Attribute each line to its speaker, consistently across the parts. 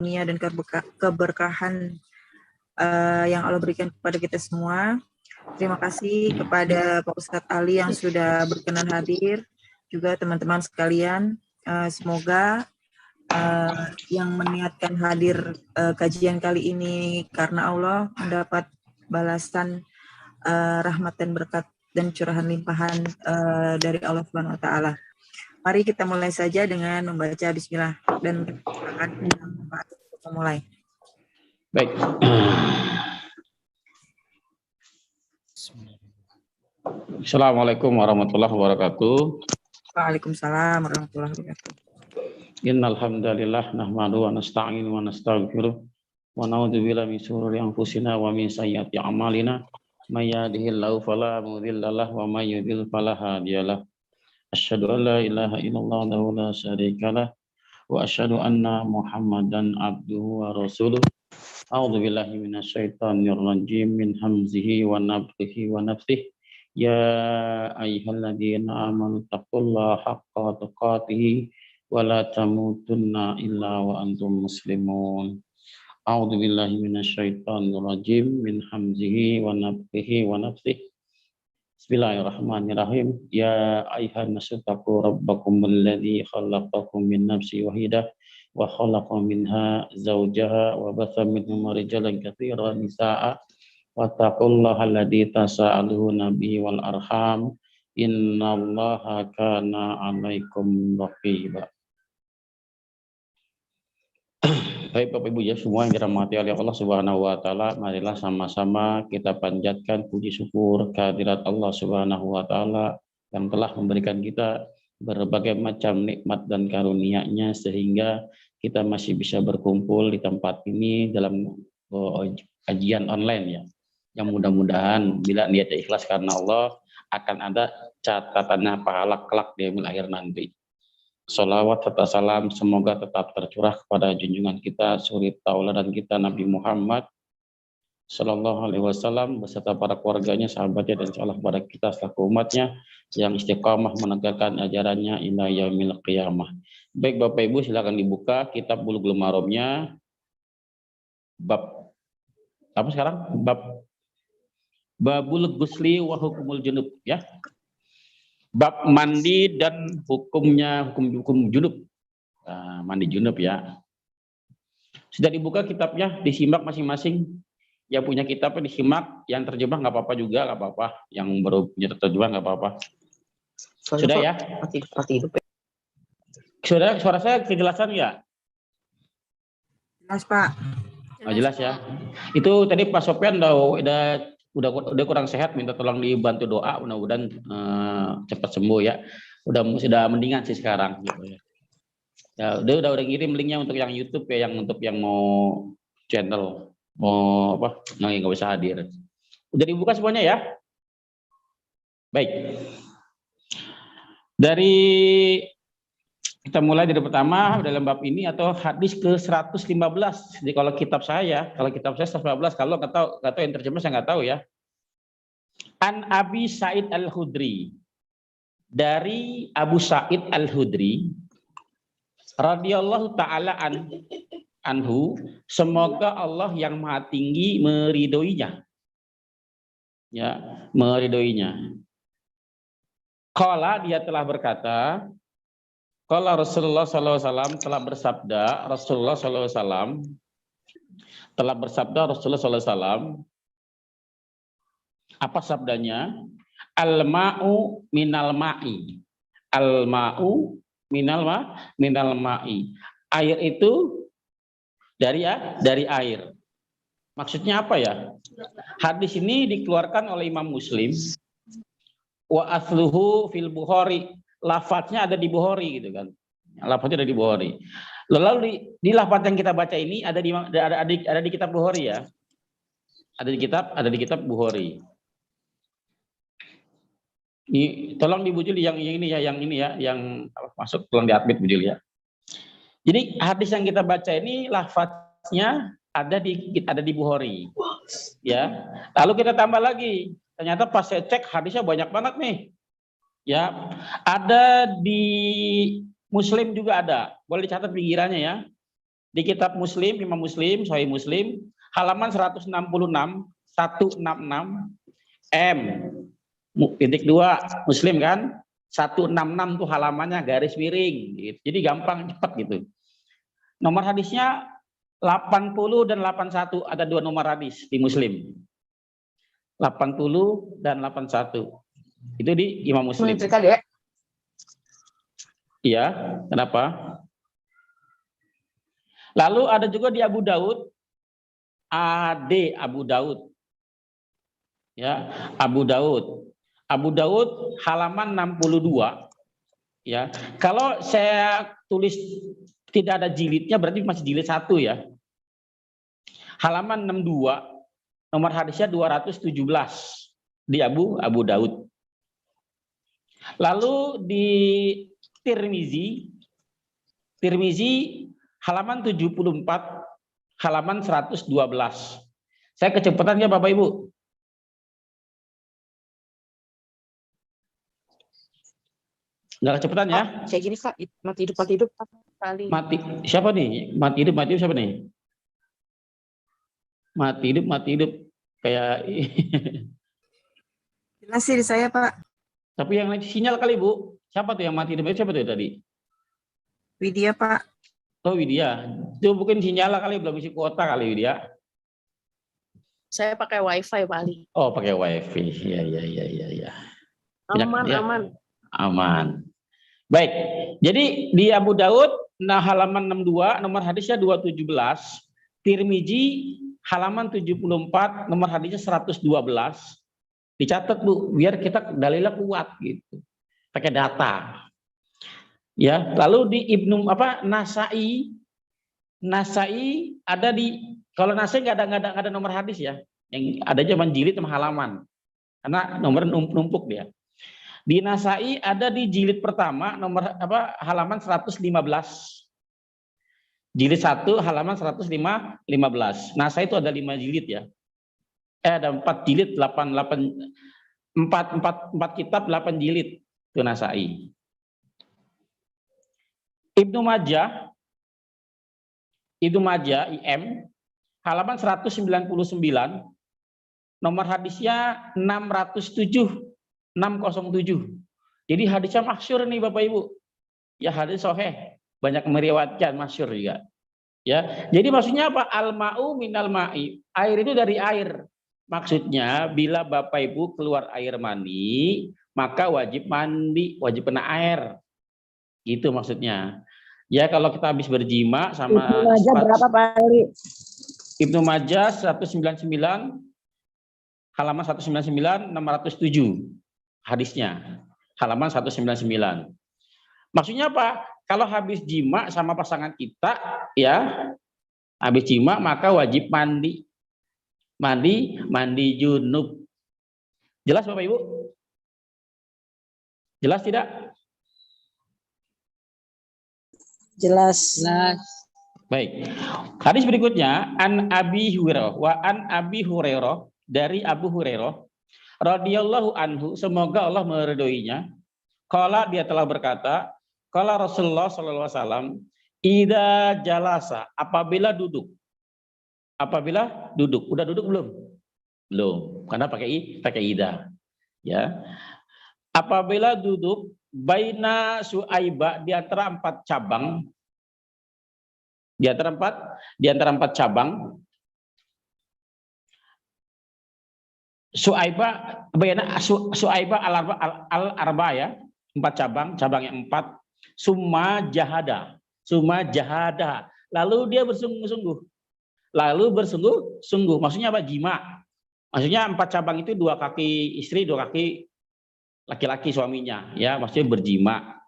Speaker 1: karunia dan keberkahan yang Allah berikan kepada kita semua. Terima kasih kepada Pak Ustadz Ali yang sudah berkenan hadir, juga teman-teman sekalian. Semoga yang meniatkan hadir kajian kali ini karena Allah mendapat balasan rahmat dan berkat dan curahan limpahan dari Allah Subhanahu wa taala. Mari kita mulai saja dengan membaca bismillah dan akan memulai.
Speaker 2: Baik. Assalamualaikum warahmatullahi wabarakatuh.
Speaker 1: Waalaikumsalam warahmatullahi wabarakatuh.
Speaker 2: Innal hamdalillah nahmadu wa nasta'inu wa nastaghfiruh wa na'udzu billahi min shururi anfusina wa min sayyiati a'malina may yahdihillahu fala mudhillalah wa may yudhlil fala hadiyalah. Asyhadu an la ilaha illallah wa la syarikalah wa asyhadu anna Muhammadan abduhu wa rasuluh. A'udzu billahi minasyaitonir rajim min hamzihi wa nafthihi wa nafthihi. Ya ayyuhalladzina amanu taqullaha haqqa tuqatih wa la tamutunna illa wa antum muslimun. A'udzu billahi minasyaitonir rajim min hamzihi wa nafthihi wa nafthihi. Bismillahirrahmanirrahim. Ya ayyuhan nasu taqu rabbakumul ladzi khalaqakum min nafsin wahidah wa khalaqa minha zawjaha wa batha minhuma rijalan katsiran nisaa wattaqullaha alladzi tasaaluna bihi wal arham innallaha kana 'alaikum raqiba. Baik Bapak Ibu ya semua yang dirahmati oleh Allah Subhanahu wa taala, marilah sama-sama kita panjatkan puji syukur kehadirat Allah Subhanahu wa taala yang telah memberikan kita berbagai macam nikmat dan karunia-Nya sehingga kita masih bisa berkumpul di tempat ini dalam kajian online ya. Yang mudah-mudahan bila niatnya ikhlas karena Allah akan ada catatannya pahala kelak di akhir nanti. Sholawat serta salam semoga tetap tercurah kepada junjungan kita, suri tauladan kita Nabi Muhammad Sallallahu Alaihi Wasallam beserta para keluarganya, sahabatnya dan insyaallah kepada kita selaku umatnya yang istiqamah menegakkan ajarannya ila yaumil qiyamah. Baik Bapak Ibu silakan dibuka kitab Bulughul Maromnya bab apa sekarang? Babul Ghusli wa Hukumul Junub ya. Bab mandi dan hukumnya, hukum junub. Mandi junub ya. Sudah dibuka kitabnya, disimak masing-masing. Yang punya kitabnya disimak, yang terjemah nggak apa-apa juga, nggak apa-apa. Yang baru punya terjemah nggak apa-apa. Sudah ya? Sudah, suara saya kejelasan ya?
Speaker 1: Jelas Pak.
Speaker 2: Oh, jelas ya. Itu tadi Pak Sopyan udah kurang sehat, minta tolong dibantu doa, mudah-mudahan cepat sembuh ya. Sudah mendingan sih sekarang gitu ya. Ya udah ngirim linknya untuk yang YouTube ya, yang untuk yang mau channel mau apa nggak bisa hadir. Udah dibuka semuanya ya. Baik. Dari kita mulai dari pertama dalam bab ini atau hadis ke 115. Jadi kalau kitab saya 115, kalau nggak tahu yang terjemah saya nggak tahu ya. An Abi Sa'id Al-Khudri, dari Abu Sa'id Al-Khudri radhiyallahu taala anhu, semoga Allah yang Maha Tinggi meridhoinya. Ya, meridhoinya. Qala, dia telah berkata, qala Rasulullah sallallahu alaihi wasallam, telah bersabda Rasulullah sallallahu alaihi wasallam, apa sabdanya? Al-ma'u minal ma'i. Al-ma'u minal ma'i. Air itu dari air. Maksudnya apa ya? Hadis ini dikeluarkan oleh Imam Muslim. Wa asluhu fil Bukhari. Lafadznya ada di Bukhari gitu kan. Lafadznya ada di Bukhari. Lalu di lafadz yang kita baca ini ada di kitab Bukhari ya. Ada di kitab Bukhari. Ini tolong dibujul yang ini ya, yang masuk tolong diadmit bujul ya. Jadi hadis yang kita baca ini lafadznya ada di Bukhari. Ya. Lalu kita tambah lagi. Ternyata pas saya cek hadisnya banyak banget nih. Ya, ada di Muslim juga ada. Boleh dicatat pinggirannya ya. di kitab Muslim, Imam Muslim, Sahih Muslim, halaman 166, 166 M titik 2 Muslim kan, 166 tuh halamannya garis miring gitu. Jadi gampang cepat gitu. Nomor hadisnya 80 dan 81, ada 2 nomor hadis di Muslim. 80 dan 81. Itu di Imam Muslim. Iya, kenapa? Lalu ada juga di Abu Daud, Abu Daud. Ya, Abu Daud. Abu Daud halaman 62. Ya. Kalau saya tulis tidak ada jilidnya berarti masih jilid 1 ya. Halaman 62, nomor hadisnya 217 di Abu Daud. Lalu di Tirmizi halaman 74, halaman 112. Saya kecepatan ya Bapak Ibu? Enggak kecepatan ya?
Speaker 3: Kayak gini Kak, mati hidup kali.
Speaker 2: Mati siapa nih? Mati hidup siapa nih? Mati hidup kayak
Speaker 1: Jelas sih di saya, Pak.
Speaker 2: tapi yang sinyal kali Bu. Siapa tuh yang mati hidup? Siapa tuh tadi?
Speaker 1: Widya, Pak.
Speaker 2: Oh Widya. Itu mungkin sinyal kali, belum isi kuota kali Widya.
Speaker 3: Saya pakai wifi Pak Ali.
Speaker 2: Oh pakai wifi. Ya. Aman. Baik. Jadi di Abu Daud halaman 62 nomor hadisnya 217, Tirmizi halaman 74 nomor hadisnya 112. Dicatat Bu, biar kita dalilnya kuat gitu. Pakai data. Ya, lalu di Nasai ada di, kalau Nasai nggak ada nomor hadis ya. Yang ada zaman jilid sama halaman. Karena nomor numpuk dia. Di Nasai ada di jilid pertama nomor halaman 115. Jilid 1 halaman 115. Nasai itu ada 5 jilid ya. Ada 4 jilid, 4 kitab 8 jilid itu Nasai. Ibnu Majah IM halaman 199, nomor hadisnya 607. Jadi hadisnya masyhur nih Bapak Ibu. Ya hadis sahih, banyak meriwayatkan, masyhur juga. Ya. Jadi maksudnya apa? Al-ma'u minal ma'i. Air itu dari air. Maksudnya bila Bapak Ibu keluar air mani, maka wajib mandi, wajib kena air. Gitu maksudnya. Ya kalau kita habis berjima sama
Speaker 4: Ibnu Majah berapa Pak Ali?
Speaker 2: Ibnu Majah 199 halaman 199 607 hadisnya. Halaman 199. Maksudnya apa? Kalau habis jima sama pasangan kita ya, habis jima maka wajib mandi. Mandi junub. Jelas Bapak Ibu? Jelas tidak?
Speaker 4: Jelas.
Speaker 2: Baik. Hadis berikutnya an Abi Hurairah dari Abu Hurairah radhiyallahu anhu, semoga Allah meridhoinya. Qala, dia telah berkata, qala Rasulullah sallallahu alaihi wasallam, idza jalasa, apabila duduk. Udah duduk belum? Belum. Karena pakai idza. Ya. Apabila duduk baina suaiba, di antara 4 cabang, di antara empat cabang, suaiba al-arba ya, 4 cabang yang 4, summa jahada, lalu dia bersungguh-sungguh, maksudnya apa? Jima. Maksudnya 4 cabang itu 2 kaki istri, 2 kaki laki-laki suaminya, ya, maksudnya berjima.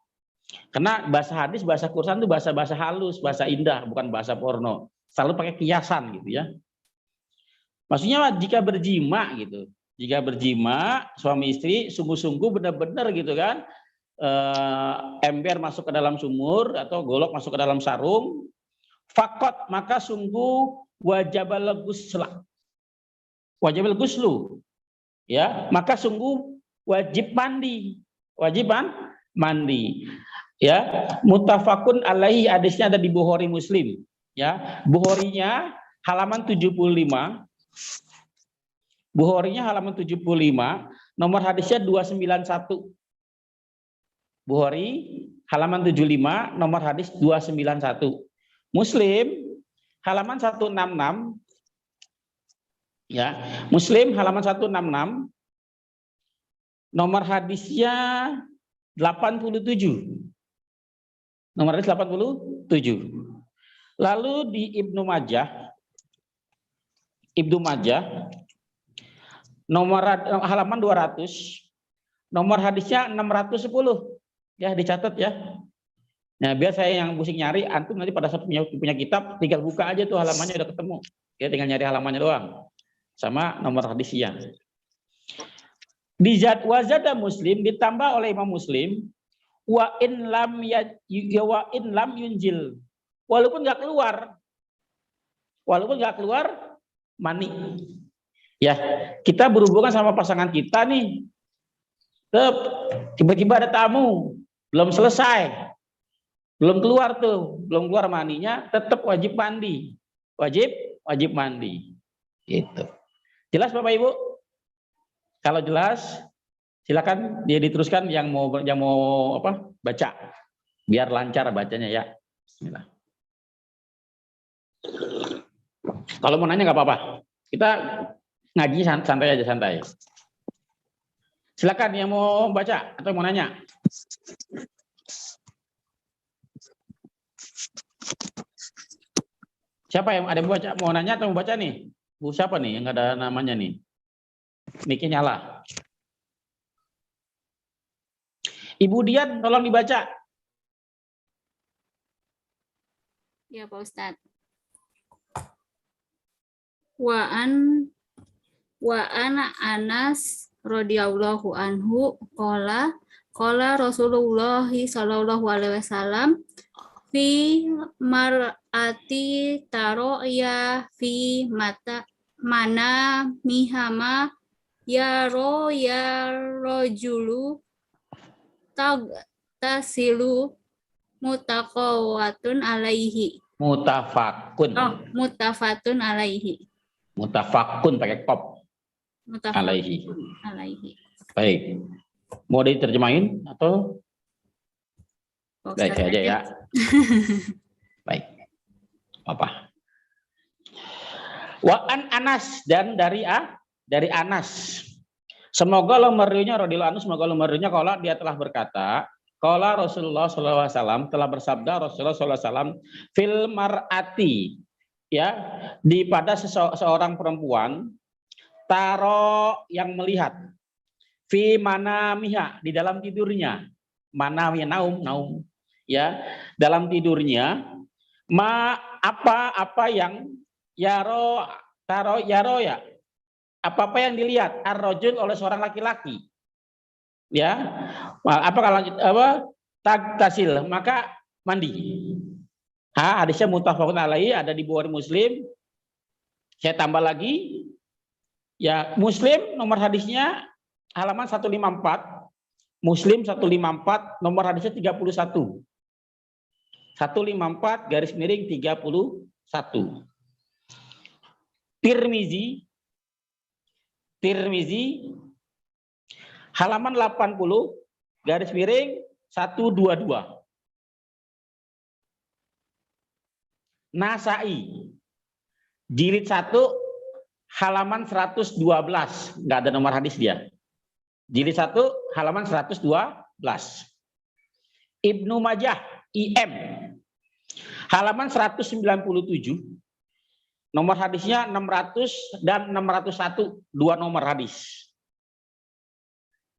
Speaker 2: Karena bahasa hadis, bahasa Quran itu bahasa halus, bahasa indah, bukan bahasa porno. Selalu pakai kiasan gitu ya. Maksudnya jika berjima gitu, jika berjima suami istri sungguh-sungguh benar-benar gitu kan, ember masuk ke dalam sumur atau golok masuk ke dalam sarung, fakot, maka sungguh wajibal guslu, ya, maka sungguh wajib mandi, mandi, ya. Muttafaqun alaihi, hadisnya ada di Bukhari Muslim. Ya, Bukharinya halaman 75. Bukharinya halaman 75, nomor hadisnya 291. Bukhari halaman 75, nomor hadis 291. Muslim halaman 166. Ya, Muslim halaman 166. Nomor hadisnya 87. Nomor hadis 87. Lalu di Ibnu Majah nomor halaman 200, nomor hadisnya 610. Ya, dicatat ya. Nah, biar saya yang pusing nyari, antum nanti pada saat punya kitab tinggal buka aja tuh halamannya udah ketemu. Ya, tinggal nyari halamannya doang. Sama nomor hadisnya. Di wazada Muslim ditambah oleh Imam Muslim wa in lam yunjil. Walaupun nggak keluar mani. Ya, kita berhubungan sama pasangan kita nih. Tiba-tiba ada tamu, belum selesai. Belum keluar maninya, tetap wajib mandi. Wajib mandi. Gitu. Jelas Bapak Ibu? Kalau jelas, silakan dia diteruskan yang mau baca. Biar lancar bacanya ya. Bismillah. Kalau mau nanya nggak apa-apa. Kita ngajinya santai aja, santai. Silakan yang mau baca atau mau nanya. Siapa yang ada mau nanya atau mau baca nih? Bu siapa nih yang nggak ada namanya nih? Mic-nya nyala. Ibu Dian, tolong dibaca.
Speaker 5: Ya Pak Ustadz. Wa ana Anas radhiyallahu anhu qala Rasulullah sallallahu alaihi wasallam fi mar'ati taroya fi mana mihama ya rojulu tasilu mutaqawatun alaihi. Mutafatun alaihi.
Speaker 2: Mutafakun pakai kop. Alaihi. Baik. Mau diterjemahin atau? Baik aja ya. Baik. Apa? Wa'an Anas, dan dari Anas. Semoga Allah meriunya radhiyallahu anhu, semoga Allah meriunya kalau dia telah berkata, qala Rasulullah SAW, telah bersabda Rasulullah SAW, fil mar'ati, ya, di pada seorang perempuan, taro yang melihat, fi manamiha, di dalam tidurnya, manamiha naum, ya, dalam tidurnya, apa yang yaro ya, apa yang dilihat ar-rajul oleh seorang laki-laki, ya, tasil, maka mandi. Hadisnya muttafaqun alaihi, ada di Bukhari Muslim. Saya tambah lagi, ya, Muslim nomor hadisnya halaman 154, Muslim 154, nomor hadisnya 31. 154 garis miring 31. Tirmizi halaman 80 garis miring 122. Nasai jilid 1 halaman 112, nggak ada nomor hadis dia. Jilid 1 halaman 112. Ibnu Majah IM halaman 197, nomor hadisnya 600 dan 601, 2 nomor hadis.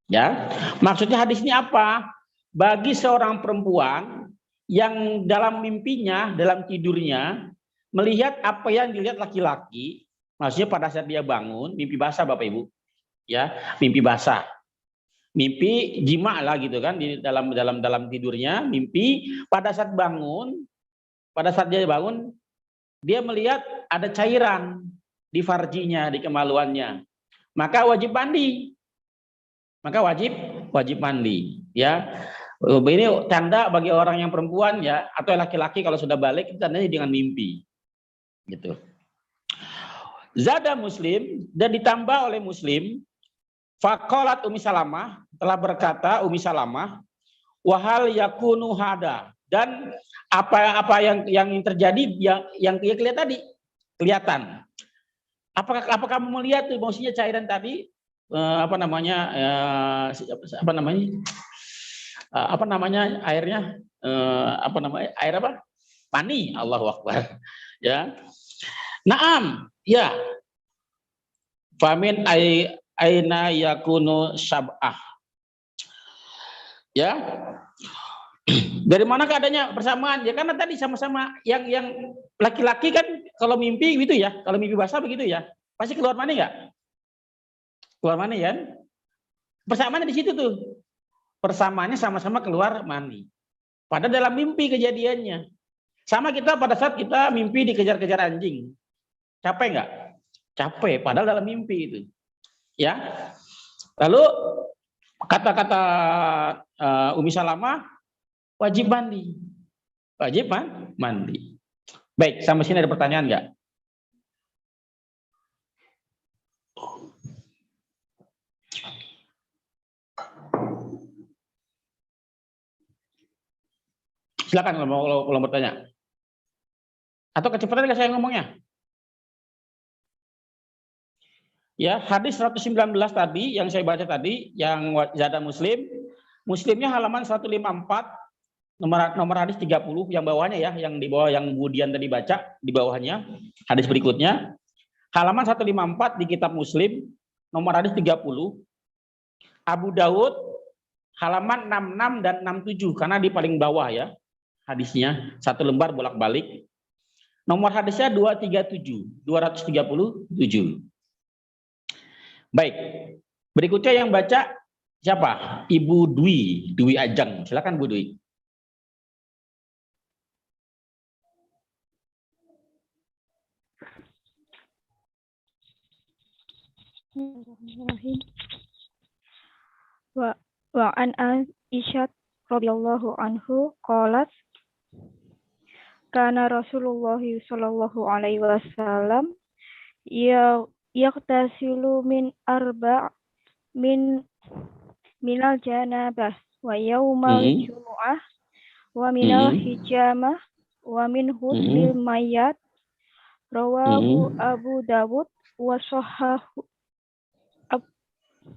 Speaker 2: Ya, maksudnya hadis ini apa? Bagi seorang perempuan yang dalam mimpinya, dalam tidurnya, melihat apa yang dilihat laki-laki, maksudnya pada saat dia bangun, mimpi basah Bapak Ibu, ya, mimpi basah, mimpi jima lah gitu kan, di dalam tidurnya, mimpi pada saat dia bangun, dia melihat ada cairan di farjinya, di kemaluannya, maka wajib mandi, wajib mandi, ya. Ini tanda bagi orang yang perempuan, ya, atau laki-laki kalau sudah balik, itu tandanya dengan mimpi. Gitu. Zada Muslim, dan ditambah oleh Muslim, faqalat Ummi Salamah, telah berkata Ummi Salamah, wahal yakunu hada, dan apa yang terjadi yang kelihatan tadi, kelihatan. Apa kamu melihat tuh maksudnya cairan tadi apa namanya airnya air apa? Mani, Allahu Akbar. Ya. Naam, ya. Famin aina yakunu sab'ah. Ya. Dari mana adanya persamaan? Ya karena tadi sama-sama yang laki-laki kan kalau mimpi gitu ya, kalau mimpi basah begitu ya, pasti keluar mani enggak? Keluar mani kan? Persamaannya di situ tuh. Persamaannya sama-sama keluar mani. Padahal dalam mimpi kejadiannya. Sama kita pada saat kita mimpi dikejar-kejar anjing. Capek enggak? Capek, padahal dalam mimpi itu. Ya. Lalu kata-kata Ummi Salamah, wajib mandi. Wajib mandi. Baik, sampai sini ada pertanyaan enggak? Silakan kalau bertanya. Atau kecepatan enggak saya ngomongnya? Ya, hadis 119 tadi yang saya baca tadi, yang Zada Muslim, Muslimnya halaman 154, nomor hadis 30 yang bawahnya ya, yang di bawah yang Budian tadi baca, di bawahnya hadis berikutnya. Halaman 154 di kitab Muslim, nomor hadis 30. Abu Daud halaman 66 dan 67 karena di paling bawah ya hadisnya, satu lembar bolak-balik. Nomor hadisnya 237. Baik, berikutnya yang baca siapa? Ibu Dwi Ajeng. Silakan Bu Dwi.
Speaker 6: Wa an Aisyah radhiyallahu anhu qalat kana Rasulullah sallallahu alaihi wasallam yaghtasilu min minal janabah wa yaumal jumu'ah wa minal hijamah wa min husnil mayat rawahu Abu Dawud wa sahahu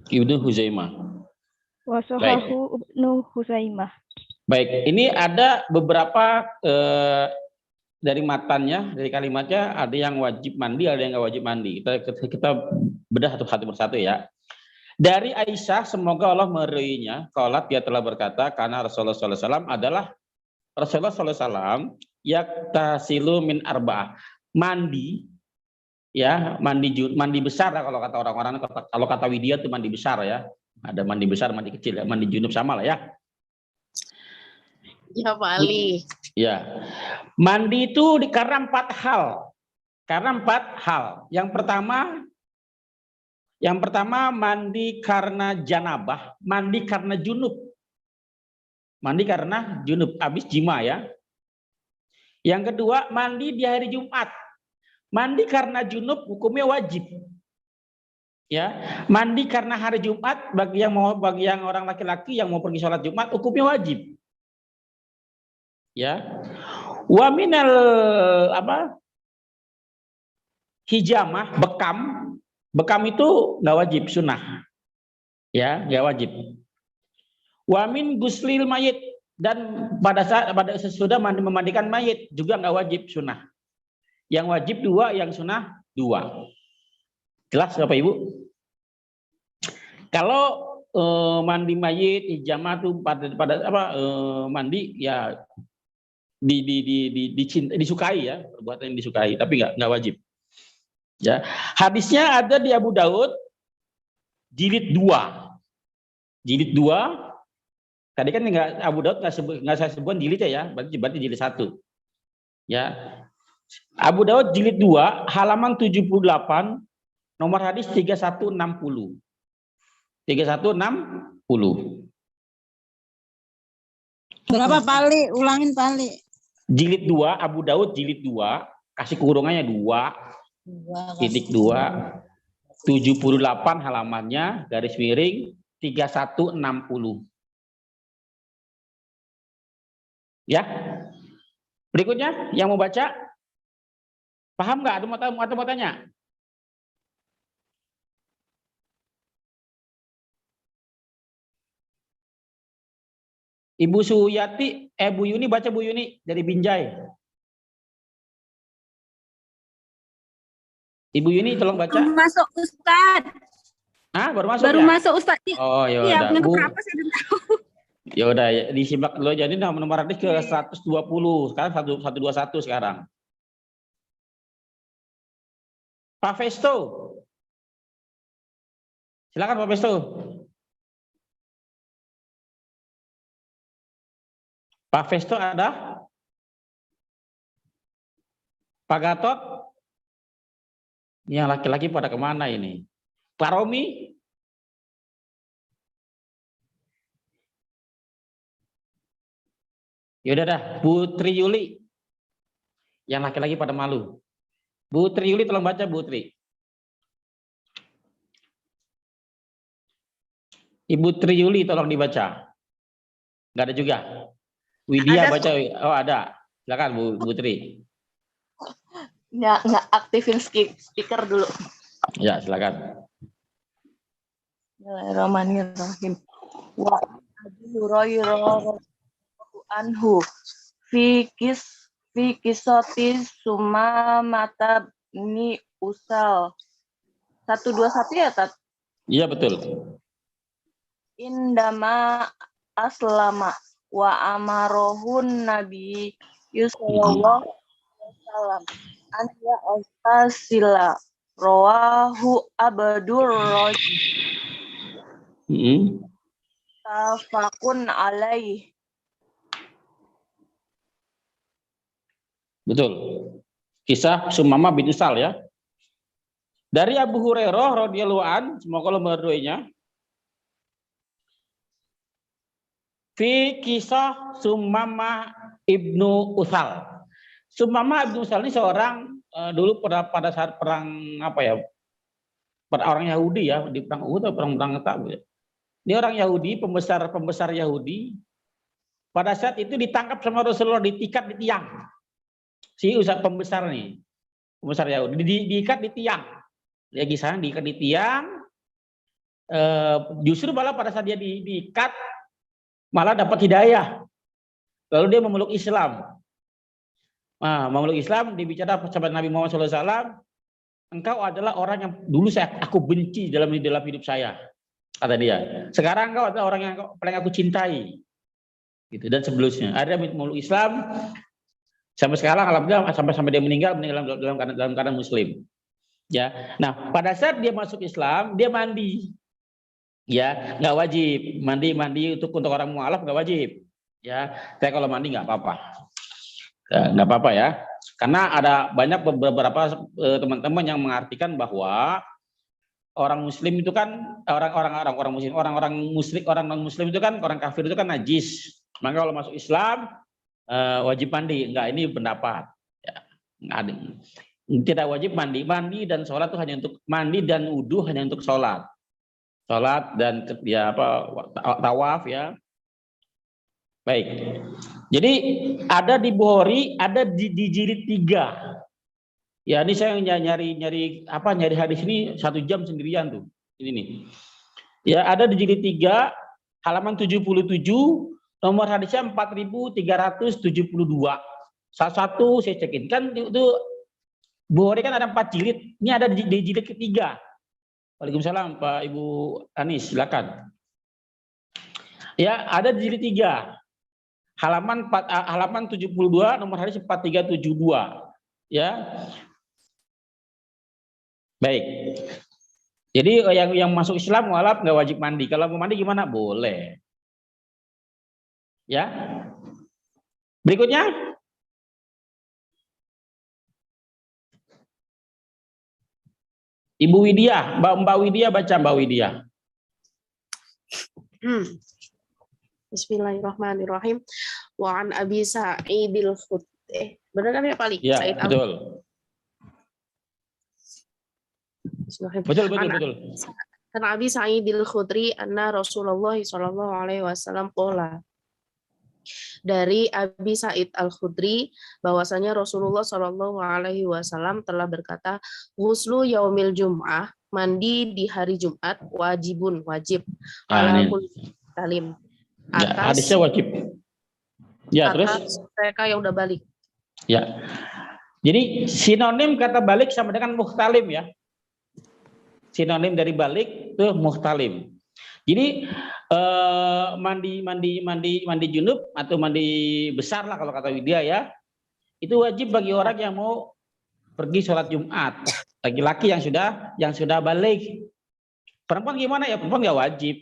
Speaker 2: Ibnu Huzaimah. Baik, ini ada beberapa dari matannya, dari kalimatnya ada yang wajib mandi, ada yang nggak wajib mandi. Kita bedah satu persatu ya. Dari Aisyah, semoga Allah meridhoinya, qalat, dia telah berkata, karena Rasulullah SAW adalah Rasulullah SAW yaktasilu min arba'ah, mandi, ya mandi besar kalau kata orang-orang, kalau kata Widya itu mandi besar ya. Ada mandi besar, mandi kecil ya, mandi junub sama lah ya.
Speaker 3: Ya Pak Ali.
Speaker 2: Ya, mandi itu karena 4 hal. Karena 4 hal. Yang pertama mandi karena janabah, mandi karena junub. Mandi karena junub, habis jima ya. Yang kedua mandi di hari Jumat. Mandi karena junub hukumnya wajib. Ya, mandi karena hari Jumat bagi yang orang laki-laki yang mau pergi sholat Jumat hukumnya wajib. Ya, wa minal hijamah, bekam itu nggak wajib, sunnah. Ya, nggak wajib. Wa min guslil mayit, dan pada sesudah memandikan mayit juga nggak wajib, sunnah. Yang wajib 2, yang sunnah 2. Jelas Bapak Ibu? Kalau mandi mayit, hijamah tuh mandi ya disukai ya, perbuatan yang disukai, tapi nggak wajib. Ya, hadisnya ada di Abu Daud jilid 2. Jilid 2. Tadi kan Abu Daud nggak saya sebutkan jilidnya ya, berarti jilid 1. Ya. Abu Daud jilid 2 halaman 78, nomor hadis 3160. 3160.
Speaker 4: Berapa Pali? Ulangin Pali.
Speaker 2: Jilid 2, Abu Daud jilid 2, kasih kurungannya 2.2, 78 halamannya, garis miring 3160. Ya. Berikutnya yang mau baca, paham nggak? Atau mau tanya? Ibu Suyati, Bu Yuni baca, Bu Yuni dari Binjai. Ibu Yuni tolong baca.
Speaker 5: Masuk Ustaz.
Speaker 2: Baru masuk
Speaker 5: Baru
Speaker 2: ya?
Speaker 5: masuk Ustaz.
Speaker 2: Oh, ya
Speaker 5: Iya,
Speaker 2: udah.
Speaker 5: untuk
Speaker 2: Bu,
Speaker 5: apa saya belum tahu.
Speaker 2: ya udah, disimak dulu. Jadi nomor hadis ke 120, sekarang 121 sekarang. Pak Festo. Silakan Pak Festo. Pak Festo ada? Pak Gatot? Yang laki-laki pada kemana ini? Pak Romi? Yaudah dah, Bu Tri Yuli. Yang laki-laki pada malu. Bu Tri Yuli tolong baca, Bu Tri. Ibu Tri Yuli tolong dibaca. Nggak ada juga. Widya
Speaker 3: Ada.
Speaker 2: baca. Oh ada. Silakan Bu Tri.
Speaker 3: Nggak aktifin speaker dulu.
Speaker 2: Ya silakan.
Speaker 3: Bismillahirrahmanirrahim. Wa Abi Hurairah anhu fi kisati Sumamata ni Usal. 121 ya, Tat?
Speaker 2: Iya betul.
Speaker 3: Indama aslama wa amarohun Nabi sallallahu alaihi wasallam anja astasila rawahu Abdur Rajim tafakun alaih.
Speaker 2: Betul. Kisah Sumamah bin Usal ya. Dari Abu Hurairah radhiyallahu an, semoga Allah meridhoinya. Fi kisah Sumamah ibnu Usal. Sumamah ibnu Usal ini seorang dulu pada saat perang apa ya? Orang Yahudi ya, di perang Uhud atau perang Tabuk. Ini orang Yahudi, pembesar Yahudi. Pada saat itu ditangkap sama Rasulullah, diikat di tiang. Si Ustaz pembesar nih, pembesar Yahudi, diikat di tiang. Dia kisahnya diikat di tiang. Justru malah pada saat dia diikat, malah dapat hidayah. Lalu dia memeluk Islam. Nah, memeluk Islam, dibicara sahabat Nabi Muhammad SAW, engkau adalah orang yang dulu aku benci dalam hidup saya, kata dia. Sekarang engkau adalah orang yang paling aku cintai, gitu. Dan sebelumnya ada yang memeluk Islam sampai sekarang, alhamdulillah sampai dia meninggal dalam keadaan Muslim. Ya, nah pada saat dia masuk Islam, dia mandi. Ya, nggak wajib mandi untuk orang mualaf, nggak wajib. Ya, saya kalau mandi nggak apa-apa. Nggak apa-apa ya. Karena ada banyak beberapa teman-teman yang mengartikan bahwa orang Muslim itu kan orang Muslim itu kan, orang kafir itu kan najis. Maka kalau masuk Islam wajib mandi. Enggak, ini pendapat. Ya, tidak wajib mandi dan sholat itu hanya untuk mandi dan wudu hanya untuk sholat dan ya tawaf ya. Baik. Jadi ada di Bukhari, ada di jilid 3. Ya, ini saya nyari hadis ini 1 jam sendirian tuh. Ini nih. Ya, ada di jilid 3 halaman 77, nomor hadisnya 4372. Satu saya cekin. Kan itu Bukhari kan ada 4 jilid. Ini ada di jilid ketiga. Waalaikumsalam Pak Ibu Anis, silakan. Ya, ada di jilid 3. Halaman 72, nomor hadis 4372. Ya. Baik. Jadi yang masuk Islam mualaf nggak wajib mandi. Kalau mau mandi gimana? Boleh. Ya. Berikutnya. Ibu Widya, Mbak Widya baca, Mbak Widya.
Speaker 3: Bismillahirrahmanirrahim. Wa an Abi Sa'idil Khudri. Benar kan ya Pak?
Speaker 2: Ya,
Speaker 3: Said
Speaker 2: betul. Betul.
Speaker 3: An Abi Sa'idil Khudri anna Rasulullah sallallahu alaihi wasallam qala. Dari Abi Sa'id Al-Khudri bahwasanya Rasulullah sallallahu alaihi wasallam telah berkata, ghuslu yaumil jum'ah, mandi di hari Jumat wajib ala kulli talim.
Speaker 2: Ya, hadisnya wajib. Ya, terus
Speaker 3: mereka yang udah balik.
Speaker 2: Ya. Jadi sinonim kata balik sama dengan muhtalim ya. Sinonim dari balik itu muhtalim. Jadi mandi junub atau mandi besar lah kalau kata Widya ya. Itu wajib bagi orang yang mau pergi sholat Jumat. Laki-laki yang sudah balik. Perempuan gimana ya? Perempuan nggak wajib.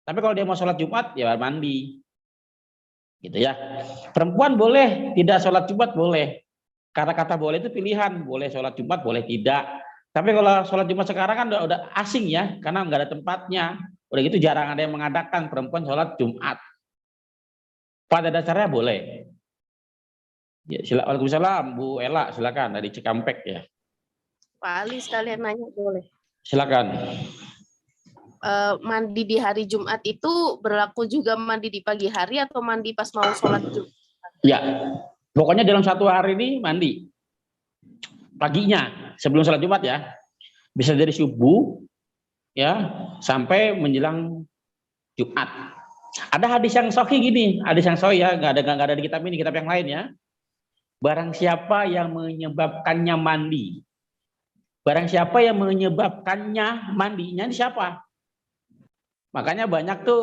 Speaker 2: Tapi kalau dia mau sholat Jumat ya mandi. Gitu ya. Perempuan boleh tidak sholat Jumat boleh. Kata-kata boleh itu pilihan. Boleh sholat Jumat boleh tidak. Tapi kalau sholat Jumat sekarang kan udah asing ya, karena nggak ada tempatnya. Udah gitu jarang ada yang mengadakan perempuan sholat Jumat. Pada dasarnya boleh. Ya, Waalaikumsalam, Bu Ella, silakan dari Cikampek ya.
Speaker 3: Pak Ali sekalian nanya boleh.
Speaker 2: Silakan.
Speaker 3: Mandi di hari Jumat itu berlaku juga mandi di pagi hari atau mandi pas mau sholat Jumat?
Speaker 2: Ya, pokoknya dalam satu hari ini mandi. Paginya sebelum sholat Jumat ya, bisa dari subuh ya sampai menjelang Jumat. Ada hadis yang sahih gini, hadis yang sahih ya, nggak ada di kitab ini, kitab yang lain ya. Barang siapa yang menyebabkannya mandi, barang siapa yang menyebabkannya mandinya ini siapa? Makanya banyak tuh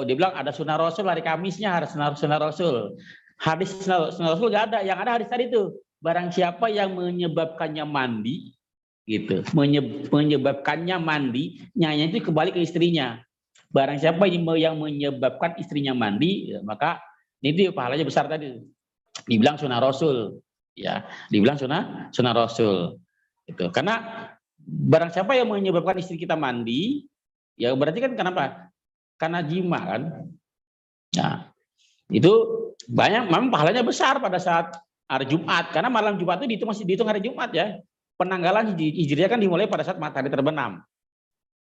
Speaker 2: dibilang ada sunnah Rasul hari Kamisnya, ada sunnah Rasul. Hadis sunnah Rasul nggak ada, yang ada hadis tadi tuh. Barang siapa yang menyebabkannya mandi, gitu, menyebabkannya mandi, nyanya itu kembali ke istrinya. Barang siapa yang menyebabkan istrinya mandi, ya, maka itu pahalanya besar tadi. Dibilang sunnah Rasul, ya, dibilang sunnah Rasul. Itu karena barang siapa yang menyebabkan istri kita mandi, ya berarti kan kenapa? Karena jima kan. Nah, itu banyak, memang pahalanya besar pada saat hari Jumat, karena malam Jumat itu masih dihitung hari Jumat ya. Penanggalan Hijriah kan dimulai pada saat matahari terbenam.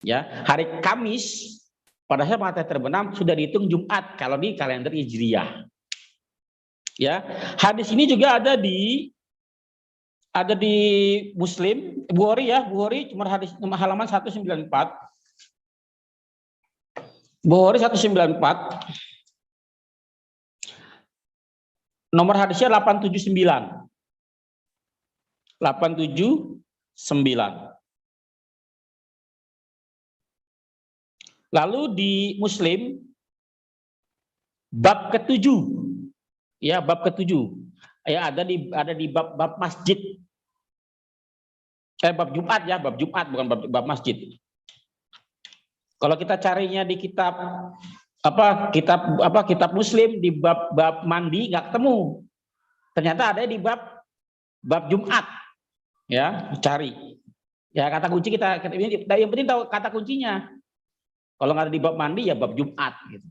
Speaker 2: Ya, hari Kamis pada saat matahari terbenam sudah dihitung Jumat kalau di kalender Hijriah. Ya, hadis ini juga ada di Muslim, Bukhari ya, Bukhari cuma hadis halaman 194. Bukhari 194. Nomor hadisnya 879. 879. Lalu di Muslim bab ke-7. Ya, bab ke-7. Ya, ada di bab masjid. Bab Jumat ya, bab Jumat bukan bab masjid. Kalau kita carinya di kitab kitab Muslim di bab mandi nggak ketemu. Ternyata ada di bab Jumat. Ya, cari. Ya, kata kunci kita yang penting tahu kata kuncinya. Kalau nggak ada di bab mandi ya bab Jumat gitu.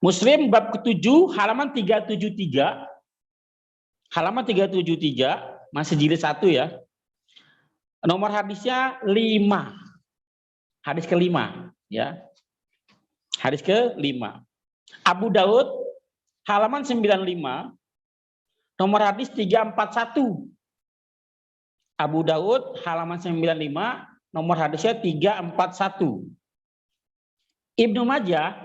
Speaker 2: Muslim bab ke-7 halaman 373. Halaman 373 masih jilid 1 ya. Nomor hadisnya 5. Hadis ke-5 ya. Hadis ke-5. Abu Daud halaman 95 nomor hadis 341. Abu Daud halaman 95 nomor hadisnya 341. Ibnu Majah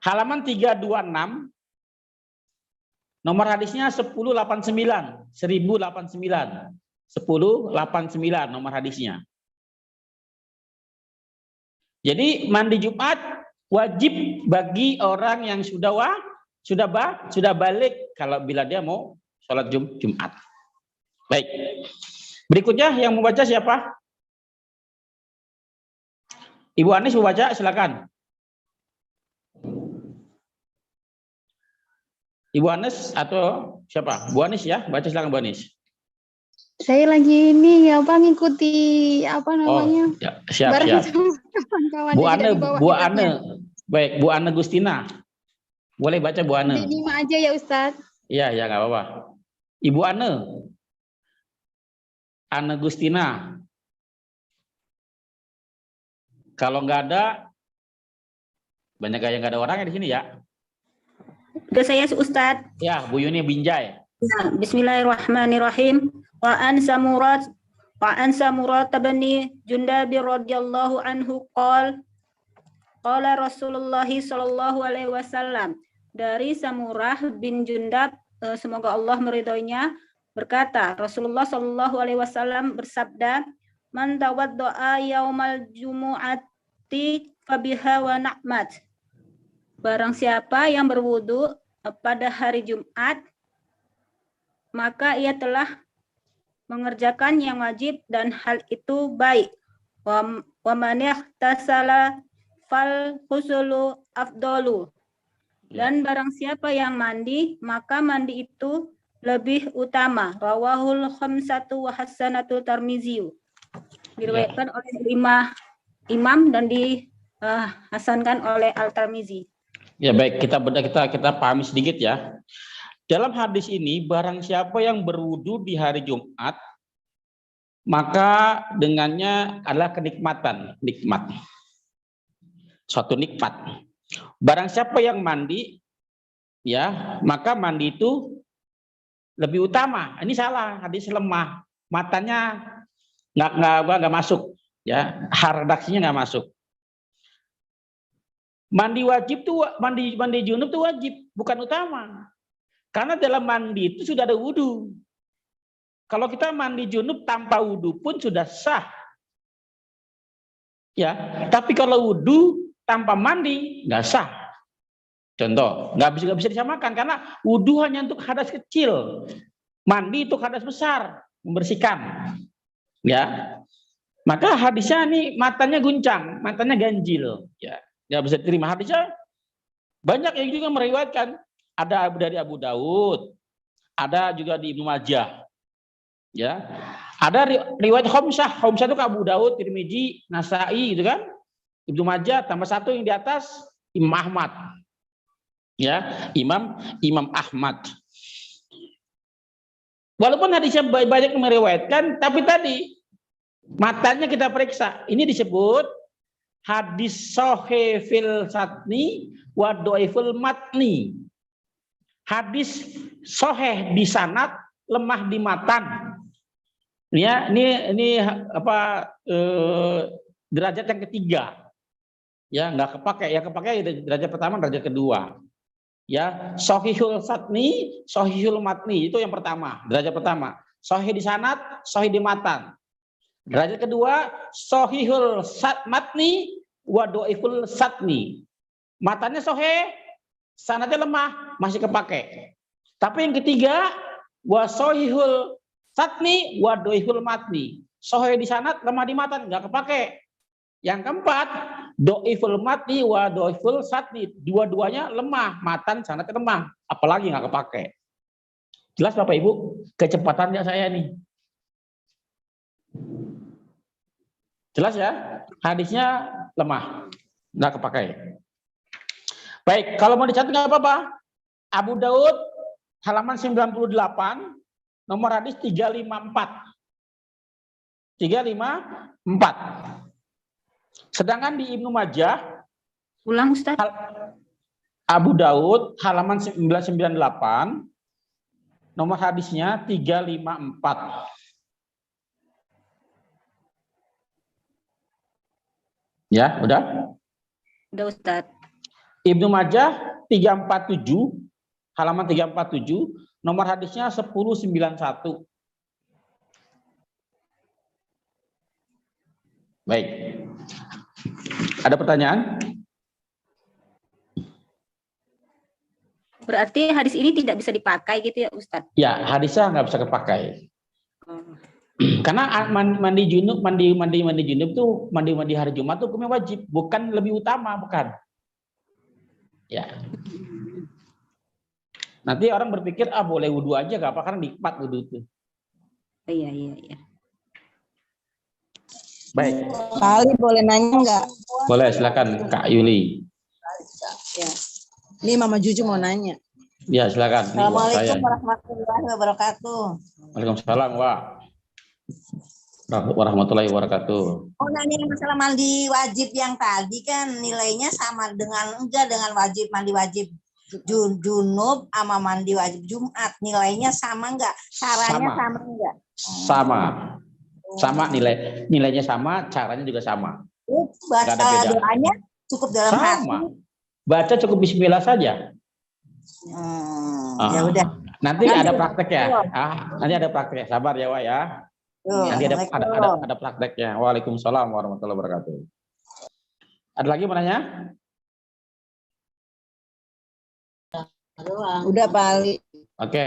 Speaker 2: halaman 326 nomor hadisnya 1089 nomor hadisnya. Jadi mandi Jumat wajib bagi orang yang sudah balik kalau bila dia mau sholat Jumat. Baik. Berikutnya yang membaca siapa? Ibu Anis mau baca, silakan. Ibu Anis atau siapa? Bu Anis ya, baca silakan Bu Anis.
Speaker 5: Saya lagi ini ngikuti apa namanya?
Speaker 2: Oh, ya, siap.
Speaker 5: Kawan-kawan.
Speaker 2: Bu Ane. Baik, Bu Ane Gustina. Boleh baca Bu Ane.
Speaker 5: Jadi 5 aja ya Ustadz.
Speaker 2: Iya, ya nggak apa-apa. Ibu Ane. Ane Gustina. Kalau nggak ada, banyak yang nggak ada orangnya di sini ya.
Speaker 4: Udah saya Ustadz.
Speaker 2: Ya, Bu Yuni Binjai.
Speaker 4: Ya, Bismillahirrahmanirrahim. Wa an Samurat bin Jundab radhiyallahu anhu qala Rasulullah sallallahu alaihi wasallam. Dari Samurah bin Jundab, semoga Allah meridhoinya, berkata, Rasulullah sallallahu alaihi wasallam bersabda, man tawaddoa yaumal jumu'ati fabiha wa na'mat. Barang siapa yang berwudu pada hari Jumat, maka ia telah mengerjakan yang wajib dan hal itu baik. Wa man ihtasala fal husulu afdalu. Dan barang siapa yang mandi, maka mandi itu lebih utama. Rawahul khamsatu wa hasanatul Tirmizi. Diriwayatkan oleh 5 imam dan dihasankan oleh Al-Tirmizi.
Speaker 2: Ya baik, kita pahami sedikit ya. Dalam hadis ini, barang siapa yang berwudu di hari Jumat, maka dengannya adalah kenikmatan, nikmat. Suatu nikmat. Barang siapa yang mandi, ya, maka mandi itu lebih utama. Ini salah, hadis lemah. Matanya nggak masuk, ya, redaksinya nggak masuk. Mandi wajib tuh, mandi junub tuh wajib, bukan utama. Karena dalam mandi itu sudah ada wudu. Kalau kita mandi junub tanpa wudu pun sudah sah. Ya, tapi kalau wudu tanpa mandi nggak sah. Contoh, nggak bisa disamakan karena wudu hanya untuk hadas kecil, mandi untuk hadas besar, membersihkan. Ya, maka hadisnya nih matanya guncang, matanya ganjil. Ya, nggak bisa diterima hadisnya. Banyak yang juga meriwayatkan. Ada dari Abu Daud, ada juga di Ibnu Majah. Ya, ada riwayat Khamsah itu ke Abu Daud, Tirmizi, Nasai, gitu kan? Ibnu Majah tambah 1 yang di atas Imam Ahmad. Ya, Imam Ahmad. Walaupun hadisnya banyak meriwayatkan, tapi tadi matanya kita periksa. Ini disebut hadis sahih fil satni wa dhaiful matni. Hadis sahih di sanad, lemah di matan. Ya, ini apa derajat yang ketiga. Ya, nggak kepakai. Ya kepakai derajat pertama, derajat kedua. Ya, sahihul satni, sahihul matni itu yang pertama, derajat pertama. Sahih di sanad, sahih di matan. Derajat kedua, sahihul matni wa dhaiful satni. Matanya sahih, sanadnya lemah, masih kepakai. Tapi yang ketiga, wa sahihul satni wa dhaiful matni. Sahih di sanad, lemah di matan, nggak kepakai. Yang keempat, dhaiful matni wa dhaiful satni. Dua-duanya lemah, matan sanadnya lemah, apalagi nggak kepakai. Jelas Bapak Ibu kecepatannya saya nih. Jelas ya? Hadisnya lemah, nggak kepakai. Baik, kalau mau dicatat nggak apa-apa. Abu Daud halaman 98, nomor hadis 354. 354. Sedangkan di Ibnu Majah,
Speaker 4: Ulang Ustaz.
Speaker 2: Abu Daud halaman 998, nomor hadisnya 354. Ya, udah?
Speaker 4: Udah Ustaz.
Speaker 2: Ibnu Majah 347, halaman 347, nomor hadisnya 1091. Baik. Ada pertanyaan?
Speaker 4: Berarti hadis ini tidak bisa dipakai gitu ya Ustaz?
Speaker 2: Ya, hadisnya nggak bisa kepakai. Karena mandi junub tuh mandi hari Jumat tuh hukumnya wajib, bukan lebih utama, bukan. Ya. Nanti orang berpikir boleh wudu aja nggak apa karena nikmat wudu itu.
Speaker 4: Iya.
Speaker 2: Baik.
Speaker 7: Kali boleh nanya nggak?
Speaker 2: Boleh, silakan Kak Yuli.
Speaker 7: Ya. Ini Mama Juju mau nanya.
Speaker 2: Ya, silakan.
Speaker 8: Assalamualaikum warahmatullahi wabarakatuh.
Speaker 2: Waalaikumsalam, warahmatullahi wabarakatuh.
Speaker 8: Oh, nanya masalah mandi wajib yang tadi kan nilainya sama dengan wajib mandi wajib junub sama mandi wajib Jumat, nilainya sama enggak? Caranya sama enggak?
Speaker 2: Sama nilainya sama, caranya juga sama.
Speaker 8: Baca doanya cukup dalam hati.
Speaker 2: Baca cukup bismillah saja.
Speaker 8: Ya udah.
Speaker 2: Nanti ada praktek ya. Nanti ada praktek. Sabar ya, Wak ya. Nanti ada prakteknya. Waalaikumsalam warahmatullahi wabarakatuh. Ada lagi mau nanya?
Speaker 7: Udah Pak Ali.
Speaker 2: Oke.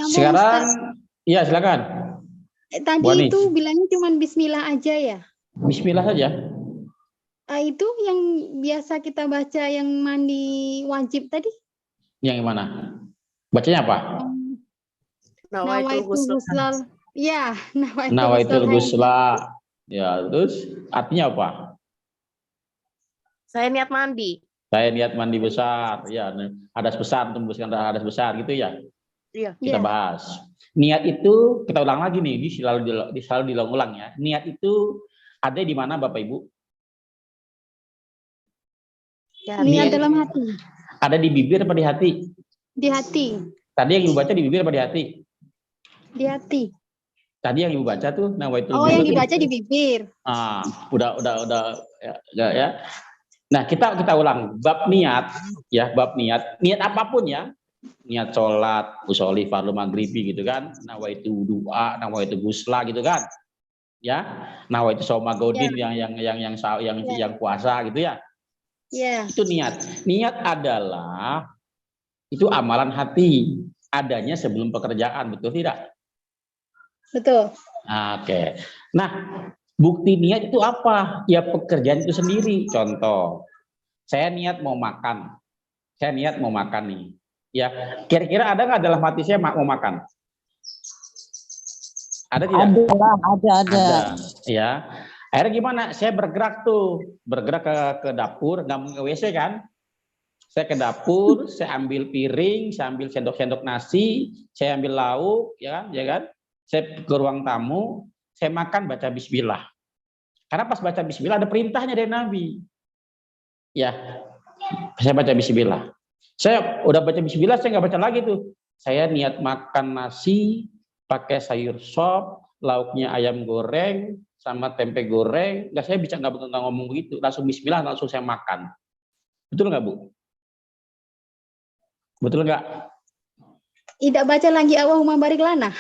Speaker 2: Sekarang, iya silakan.
Speaker 5: Tadi
Speaker 2: Buanis.
Speaker 5: itu bilangnya cuma bismillah aja ya?
Speaker 2: Bismillah saja.
Speaker 5: Itu yang biasa kita baca yang mandi wajib tadi?
Speaker 2: Yang mana? Bacanya apa?
Speaker 3: Nawaitul ghusl.
Speaker 5: Ya,
Speaker 2: Nawaitul ghusla. Ya, terus artinya apa?
Speaker 3: Saya niat mandi.
Speaker 2: Saya niat mandi besar. Ya, hadas besar, tembuskan hadas besar gitu ya.
Speaker 3: Iya.
Speaker 2: Kita bahas. Niat itu kita ulang lagi nih, ini selalu diulang-ulang ya. Niat itu ada di mana Bapak Ibu?
Speaker 5: Ya, niat dalam hati.
Speaker 2: Ada di bibir apa di hati?
Speaker 5: Di hati.
Speaker 2: Tadi yang Ibu baca di bibir apa di hati?
Speaker 5: Di hati.
Speaker 2: Tadi yang Ibu baca tuh nawaitul
Speaker 5: Oh, yang dibaca di bibir.
Speaker 2: Udah ya. Nah, kita ulang bab niat ya, bab niat apapun ya. Niat sholat, usolli fardu maghribi gitu kan, nawaitu doa, nawaitu gusla gitu kan. Ya, nawaitu shauma godin yang puasa gitu ya.
Speaker 5: Ya.
Speaker 2: Itu niat. Niat adalah itu amalan hati, adanya sebelum pekerjaan, betul tidak?
Speaker 5: Betul.
Speaker 2: Oke. Nah, bukti niat itu apa? Ya pekerjaan itu sendiri. Contoh, saya niat mau makan. Saya niat mau makan nih. Ya, kira-kira ada nggak dalam hati saya mau makan? Ada tidak?
Speaker 7: Ada.
Speaker 2: Ya. Akhirnya gimana? Saya bergerak ke dapur, nggak ke WC kan? Saya ke dapur, saya ambil piring, saya ambil sendok-sendok nasi, saya ambil lauk, ya kan? Saya ke ruang tamu, saya makan baca bismillah. Karena pas baca bismillah ada perintahnya dari Nabi. Ya, saya baca bismillah. Saya udah baca bismillah, saya nggak baca lagi tuh. Saya niat makan nasi, pakai sayur sop, lauknya ayam goreng, sama tempe goreng. Nggak, saya bisa nggak ngomong begitu. Langsung bismillah, langsung saya makan. Betul nggak, Bu? Betul nggak?
Speaker 5: Tidak baca lagi Allahumma barik lana.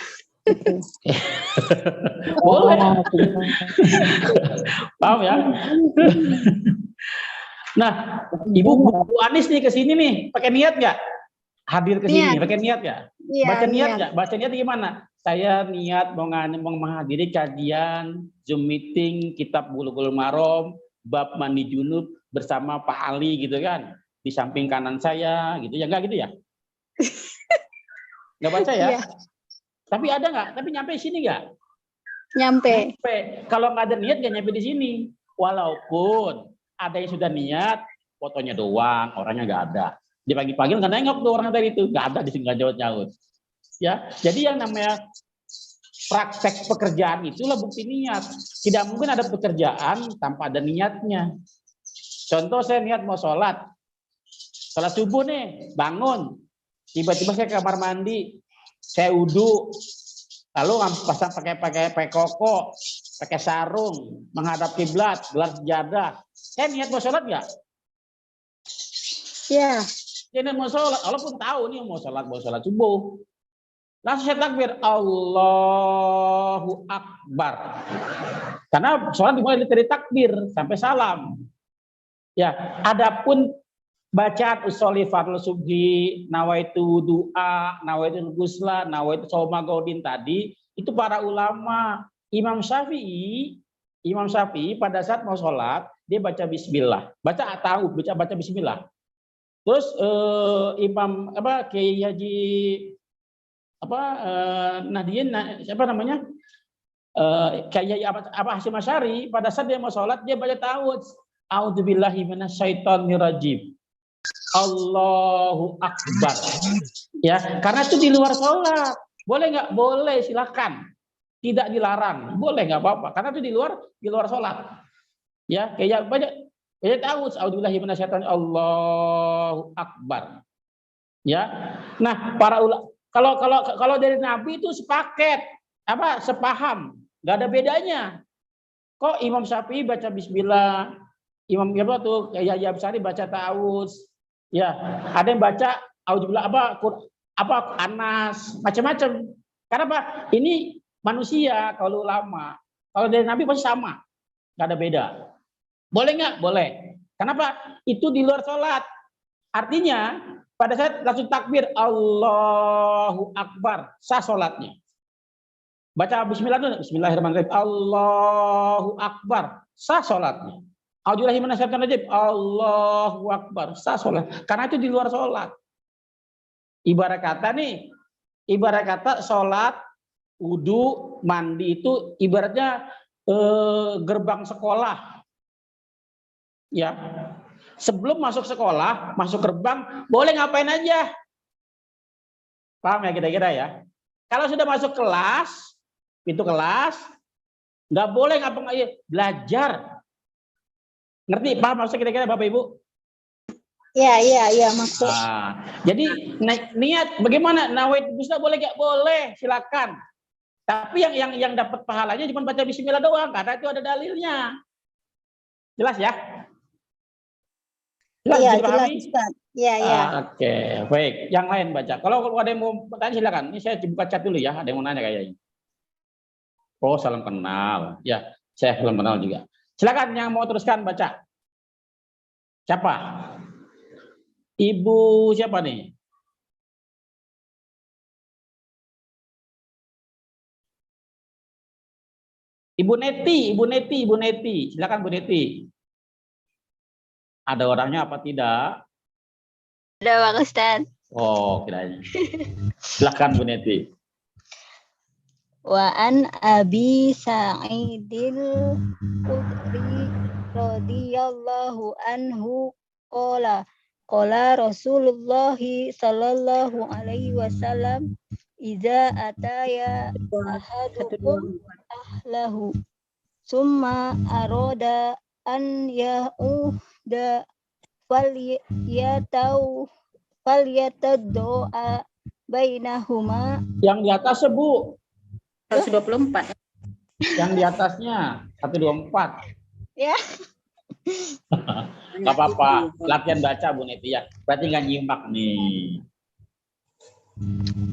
Speaker 2: Boleh. Paham ya? Nah, Bu Anis nih ke sini nih, pakai niat nggak? Hadir ke sini, pakai niat nggak?
Speaker 5: Ya,
Speaker 2: baca niat nggak? Baca niat gimana? Saya niat mau menghadiri kajian Zoom meeting Kitab Bulughul Maram bab mandi junub bersama Pak Ali gitu kan? Di samping kanan saya gitu ya, nggak gitu ya? Nggak baca ya? Tapi ada nggak? Tapi nyampe sini nggak?
Speaker 5: Nyampe.
Speaker 2: Kalau nggak ada niat nggak nyampe di sini. Walaupun ada yang sudah niat, fotonya doang, orangnya nggak ada. Di pagi-pagi nggak nengok tuh orang tadi itu, nggak ada di sini, nggak nyaut-nyaut. Ya, jadi yang namanya praktek pekerjaan itulah bukti niat. Tidak mungkin ada pekerjaan tanpa ada niatnya. Contoh saya niat mau sholat subuh nih, bangun, tiba-tiba saya ke kamar mandi, saya wudhu, lalu pasang pakai koko, pakai sarung, menghadap kiblat, gelar sejadah. Saya niat mau sholat nggak?
Speaker 5: Ya.
Speaker 2: Dia niat mau sholat, walaupun tahu nih mau sholat subuh. Langsung saya takbir, Allahu Akbar. Karena sholat dimulai dari takbir sampai salam. Ya, adapun bacaan usolli fardhu subhi, nawaitu doa, nawaitu ghusla, nawaitu shauma godin tadi, itu para ulama. Imam Syafi'i pada saat mau sholat dia baca bismillah, baca bismillah. Terus Imam Kiai Haji Nahdien Kiai Hasyim Asy'ari pada saat dia mau sholat dia baca ta'awudz, a'udzubillahi minasyaitonir rajim. Allahu Akbar. Ya, karena itu di luar sholat. Boleh nggak? Boleh, silakan. Tidak dilarang. Boleh, nggak apa-apa. Karena itu di luar sholat. Ya, kayak banyak tahu. A'udzubillahi minasyaitonir Allahu Akbar. Ya. Nah, para ulama kalau dari Nabi itu sepaket, sepaham, nggak ada bedanya. Kok Imam Syafi'i baca Bismillah, Imam Yahya Absari baca ta'awudz, ya, ada yang baca A'udzubillah Anas, macam-macam. Karena apa? Ini manusia kalau ulama. Kalau dari Nabi pasti sama, nggak ada beda. Boleh nggak? Boleh. Kenapa? Itu di luar sholat. Artinya pada saat langsung takbir Allahu Akbar, sah sholatnya. Baca Bismillah dulu. Bismillahirrahmanirrahim. Allahu Akbar, sah sholatnya. A'udzubillahi minasyaitonir rajim. Allahu Akbar, sah sholat. Karena itu di luar sholat. Ibarat kata sholat, wudu, mandi itu ibaratnya gerbang sekolah. Ya. Sebelum masuk sekolah, masuk gerbang, boleh ngapain aja. Paham ya kira-kira ya? Kalau sudah masuk kelas, pintu kelas, nggak boleh ngapain aja, belajar. Ngerti? Paham maksudnya kira-kira Bapak Ibu?
Speaker 5: Iya maksud.
Speaker 2: Jadi niat bagaimana? Nawait bisa boleh nggak? Boleh, silakan. Tapi yang dapat pahalanya cuma baca Bismillah doang, karena itu ada dalilnya. Jelas ya?
Speaker 5: Jelas Ustaz. Iya.
Speaker 2: Oke, baik. Yang lain baca. Kalau ada yang mau bertanya silakan. Ini saya buka chat dulu ya. Ada yang mau nanya kayaknya. Oh, salam kenal. Ya, saya salam kenal juga. Silakan yang mau teruskan baca. Siapa? Ibu siapa nih? Ibu Neti. Silakan Bu Neti. Ada orangnya apa tidak?
Speaker 6: Ada Bang Ustaz.
Speaker 2: Oh, kiranya. Silakan Bu Neti.
Speaker 5: Wa an Abi Sa'idil Khudri radhiyallahu anhu qala Rasulullah sallallahu alaihi wasallam idza ataya ahadukum ahlahu summa arada an ya'uda falyataddoa bainahuma.
Speaker 2: Yang di atas Bu.
Speaker 4: 124.
Speaker 2: Yang di atasnya 124.
Speaker 5: Ya.
Speaker 2: Gak apa-apa, latihan baca Bu Neti ya. Berarti nggak nyimak nih.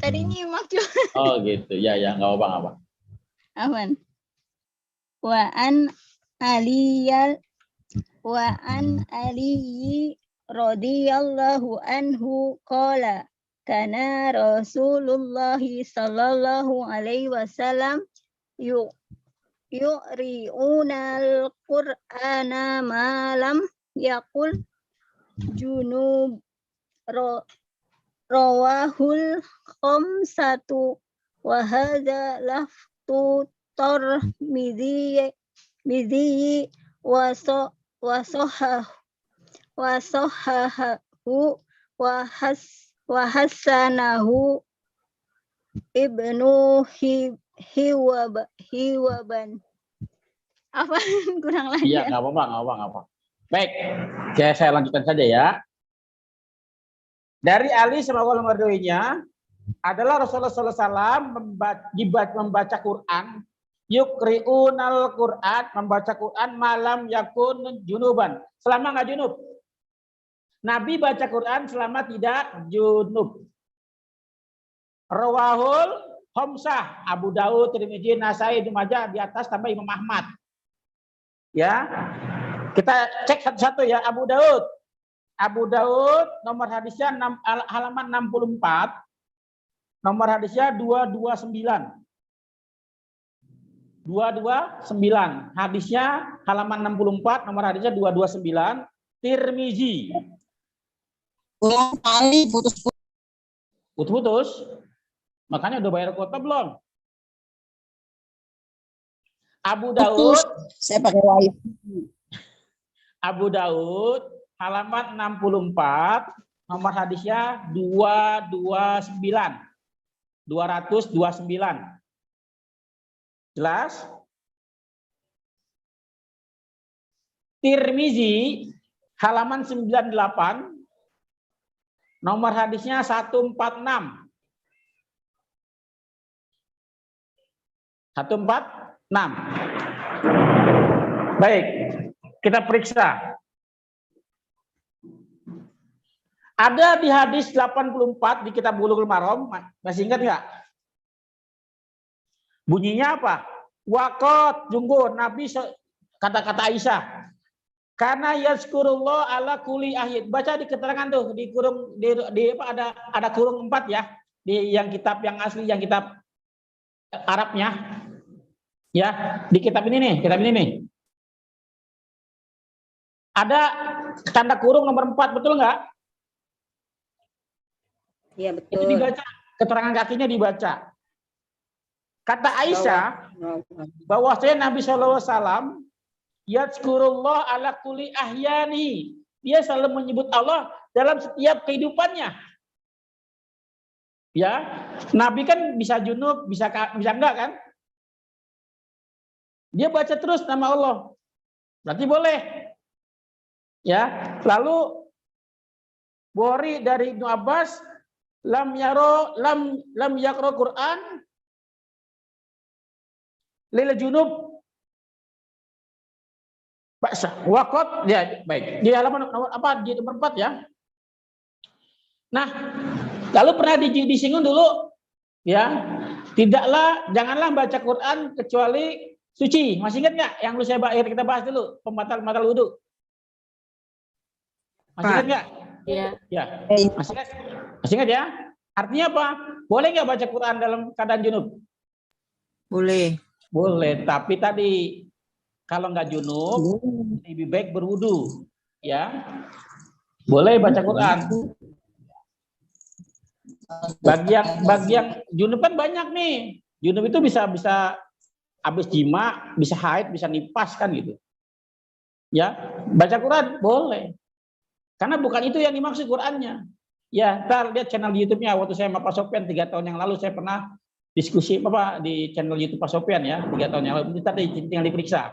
Speaker 5: Tadi nyimak juga.
Speaker 2: Oh gitu, ya nggak apa-apa.
Speaker 5: Aman. Wa an Aliyi radhiyallahu anhu qala kana Rasulullah sallallahu alaihi wasallam yu'ri'unal Qur'ana ma lam yaqul junub rawahul khamsatu wa hadza laftu Tirmidzi wa sahahahu wa hasanahu Ibnu Hiwaban. Apa kurang lanjut?
Speaker 2: Iya, nggak apa-apa. Baik, saya lanjutkan saja ya. Dari Ali semoga Allah meridhoinya adalah Rasulullah SAW membaca Quran, yukri'unal Quran, membaca Quran malam yakun junuban, selama nggak junub. Nabi baca Quran selama tidak junub. Rawahul Khamsah, Abu Daud, Tirmidzi, Nasai, Ibnu Majah, di atas tambah Imam Ahmad. Ya, kita cek satu-satu ya. Abu Daud nomor hadisnya halaman 64, nomor hadisnya 229. 229, hadisnya halaman 64, nomor hadisnya 229. Tirmizi.
Speaker 7: Ulang kali
Speaker 2: Putus. Makanya udah bayar kuota belum? Abu Daud.
Speaker 7: Saya pakai wifi.
Speaker 2: Abu Daud
Speaker 9: halaman 64, nomor hadisnya 229. 229. Jelas? Tirmizi halaman 98, nomor hadisnya 146. 146. Baik, kita periksa. Ada di hadis 84 di kitab Bulughul Maram, masih ingat nggak? Bunyinya apa? Waqat junggur Nabi kata-kata Aisyah. Karena yazkurullah ala kulli ahid. Baca di keterangan tuh di kurung di apa ada kurung 4 ya. Di yang kitab yang asli, yang kitab Arabnya. Ya, di kitab ini nih. Ada tanda kurung nomor 4, betul nggak?
Speaker 4: Iya, betul.
Speaker 9: Itu dibaca, keterangan kakinya dibaca. Kata Aisyah bahwasanya Nabi SAW yazkurullah ala kulli ahyani. Dia selalu menyebut Allah dalam setiap kehidupannya. Ya, Nabi kan bisa junub, bisa enggak kan? Dia baca terus nama Allah. Berarti boleh. Ya, lalu Bukhari dari Ibnu Abbas lam yaqra Quran lil junub Baksa waqat ya, baik. Di halaman nomor apa? Di nomor 4 ya. Nah, lalu pernah disinggung dulu ya, janganlah baca Quran kecuali suci. Masih ingat nggak yang kita bahas dulu, pembatal wudu? Masih ingat nggak?
Speaker 3: Iya.
Speaker 9: Ya. Masih ingat ya? Artinya apa? Boleh nggak baca Quran dalam keadaan junub?
Speaker 1: Boleh.
Speaker 9: Boleh, tapi tadi kalau nggak junub lebih baik berwudu, ya. Boleh baca Quran. Bagi yang junub kan banyak nih. Junub itu bisa habis jima, bisa haid, bisa nipas kan gitu. Ya, baca Quran boleh. Karena bukan itu yang dimaksud Qurannya. Ya, ntar lihat channel di YouTube-nya. Waktu saya sama Pak Sofyan 3 tahun yang lalu saya pernah diskusi di channel YouTube Pak Sofyan ya, 3 tahun yang lalu. Kita tinggal diperiksa.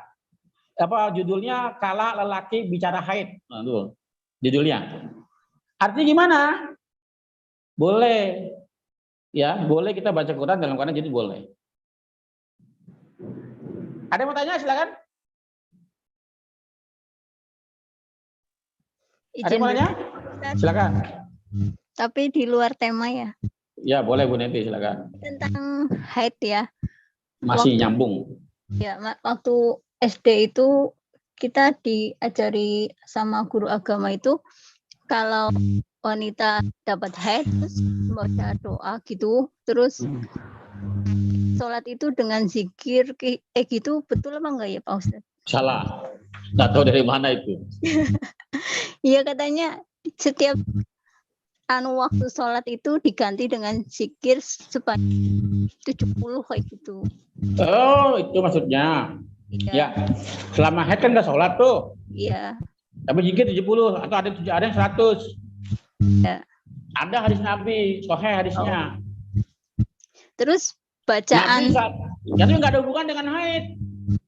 Speaker 9: Apa judulnya? Kala lelaki bicara haid. Nah, tuh judulnya. Artinya gimana? Boleh. Ya, boleh kita baca Quran dalam keadaan jadi boleh. Ada yang mau tanya? Silakan. Ada yang mau tanya? Silakan.
Speaker 5: Tapi di luar tema ya.
Speaker 9: Ya, boleh Bu Neti, silakan.
Speaker 5: Tentang haid ya.
Speaker 9: Masih nyambung.
Speaker 5: Ya, waktu SD itu kita diajari sama guru agama itu kalau wanita dapat haid terus baca doa gitu, terus sholat itu dengan zikir gitu, betul apa enggak ya Pak Ustadz?
Speaker 9: Salah. Nggak tahu dari mana itu.
Speaker 5: Iya, katanya setiap waktu sholat itu diganti dengan zikir sebanyak 70 kayak gitu.
Speaker 9: Oh, itu maksudnya. Ya, selama haid kan nggak sholat tuh.
Speaker 5: Iya.
Speaker 9: Tapi zikir 70 atau ada yang 100.
Speaker 5: Ya.
Speaker 9: Ada hadis Nabi, sahih hadisnya.
Speaker 5: Terus bacaan.
Speaker 9: Jadi nggak ada hubungan dengan haid,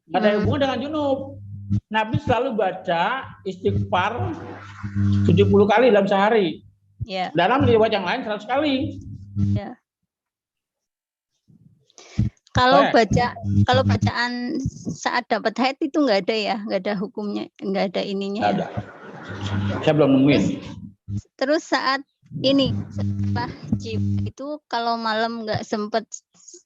Speaker 9: nggak ada hubungan dengan junub. Nabi selalu baca istighfar 70 kali dalam sehari.
Speaker 5: Ya.
Speaker 9: Dalam riwayat yang lain 100 kali.
Speaker 5: Ya. Kalau bacaan saat dapat haid itu nggak ada ya, nggak ada hukumnya, nggak ada ininya.
Speaker 9: Nggak ada. Saya belum nemuin.
Speaker 5: Terus saat ini setelah itu kalau malam nggak sempat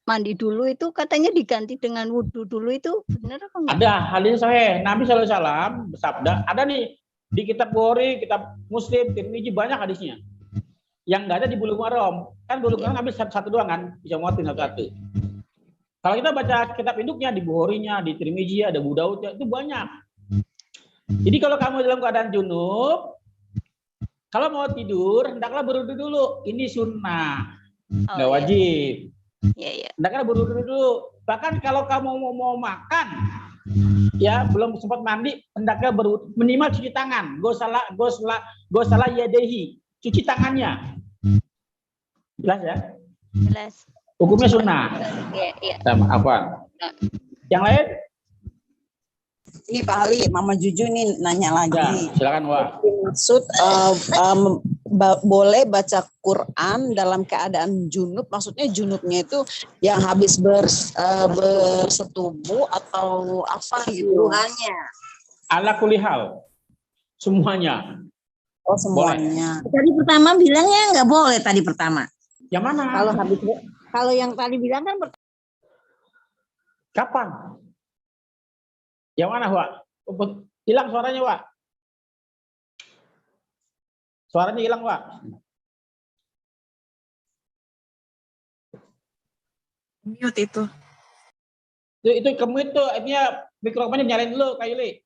Speaker 5: mandi dulu itu katanya diganti dengan wudhu dulu, itu benar apa enggak?
Speaker 9: Ada hadis sahih Nabi SAW bersabda, ada nih di kitab Bukhari, kitab Muslim, Tirmizi, banyak hadisnya. Yang nggak ada di Bulughul Maram. Kan Bulughul Maram habis satu doang kan, bisa muatin satu. Kalau kita baca kitab induknya di Bukharinya, di Tirmizi, ada Abu Daud, itu banyak. Jadi kalau kamu dalam keadaan junub, kalau mau tidur, hendaklah berwudu dulu. Ini sunnah, nggak wajib.
Speaker 5: Iya.
Speaker 9: Hendaklah berwudu dulu. Bahkan kalau kamu mau makan, ya belum sempat mandi, hendaknya minimal cuci tangan. Gosala yadehi, cuci tangannya. Jelas ya?
Speaker 5: Jelas.
Speaker 9: Hukumnya sunnah.
Speaker 5: Iya.
Speaker 9: Sama apa? Yang lain?
Speaker 7: Ini Pak Ali, Mama Juju nih nanya lagi.
Speaker 9: Ya, silakan Wak.
Speaker 7: Maksud boleh baca Quran dalam keadaan junub, maksudnya junubnya itu yang habis bersetubuh atau apa gitu?
Speaker 8: Tuhannya.
Speaker 9: Ala kulihal, semuanya.
Speaker 7: Oh semuanya.
Speaker 8: Tadi pertama bilangnya nggak boleh tadi pertama.
Speaker 9: Yang mana?
Speaker 8: Kalau yang tadi bilang kan
Speaker 9: Kapan? Yang mana, Wak? Hilang suaranya, Wak. Suaranya hilang, Wak.
Speaker 1: Mute itu.
Speaker 9: Itu kamu itu, artinya mikrofonnya nyalain dulu, Kak Yuli.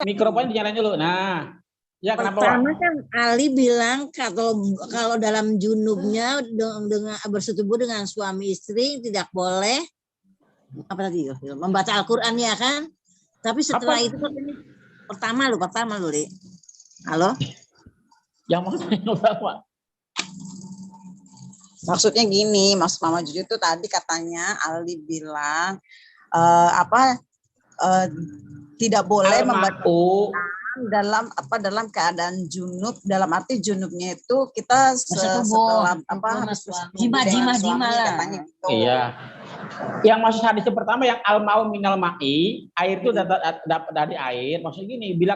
Speaker 9: Mikrofonnya dinyalain dulu. Nah, ya kenapa, Wak?
Speaker 8: pertama kan Ali bilang kalau dalam junubnya dengan bersetubuh dengan suami istri tidak boleh apa tadi membaca Al-Qur'an ya kan? Tapi setelah
Speaker 9: Apa?
Speaker 8: itu kan pertama lu, Li. Halo?
Speaker 9: Yang mana yang pertama?
Speaker 7: Maksudnya gini, Mas Mama Juju itu tadi katanya Ali bilang tidak boleh membaca dalam keadaan junub, dalam arti junubnya itu kita setelah
Speaker 8: jima lah.
Speaker 7: katanya gitu.
Speaker 9: Iya. Yang maksud hadis yang pertama yang al-ma'u minal ma'i, air itu dapat dari air. Maksudnya gini, bila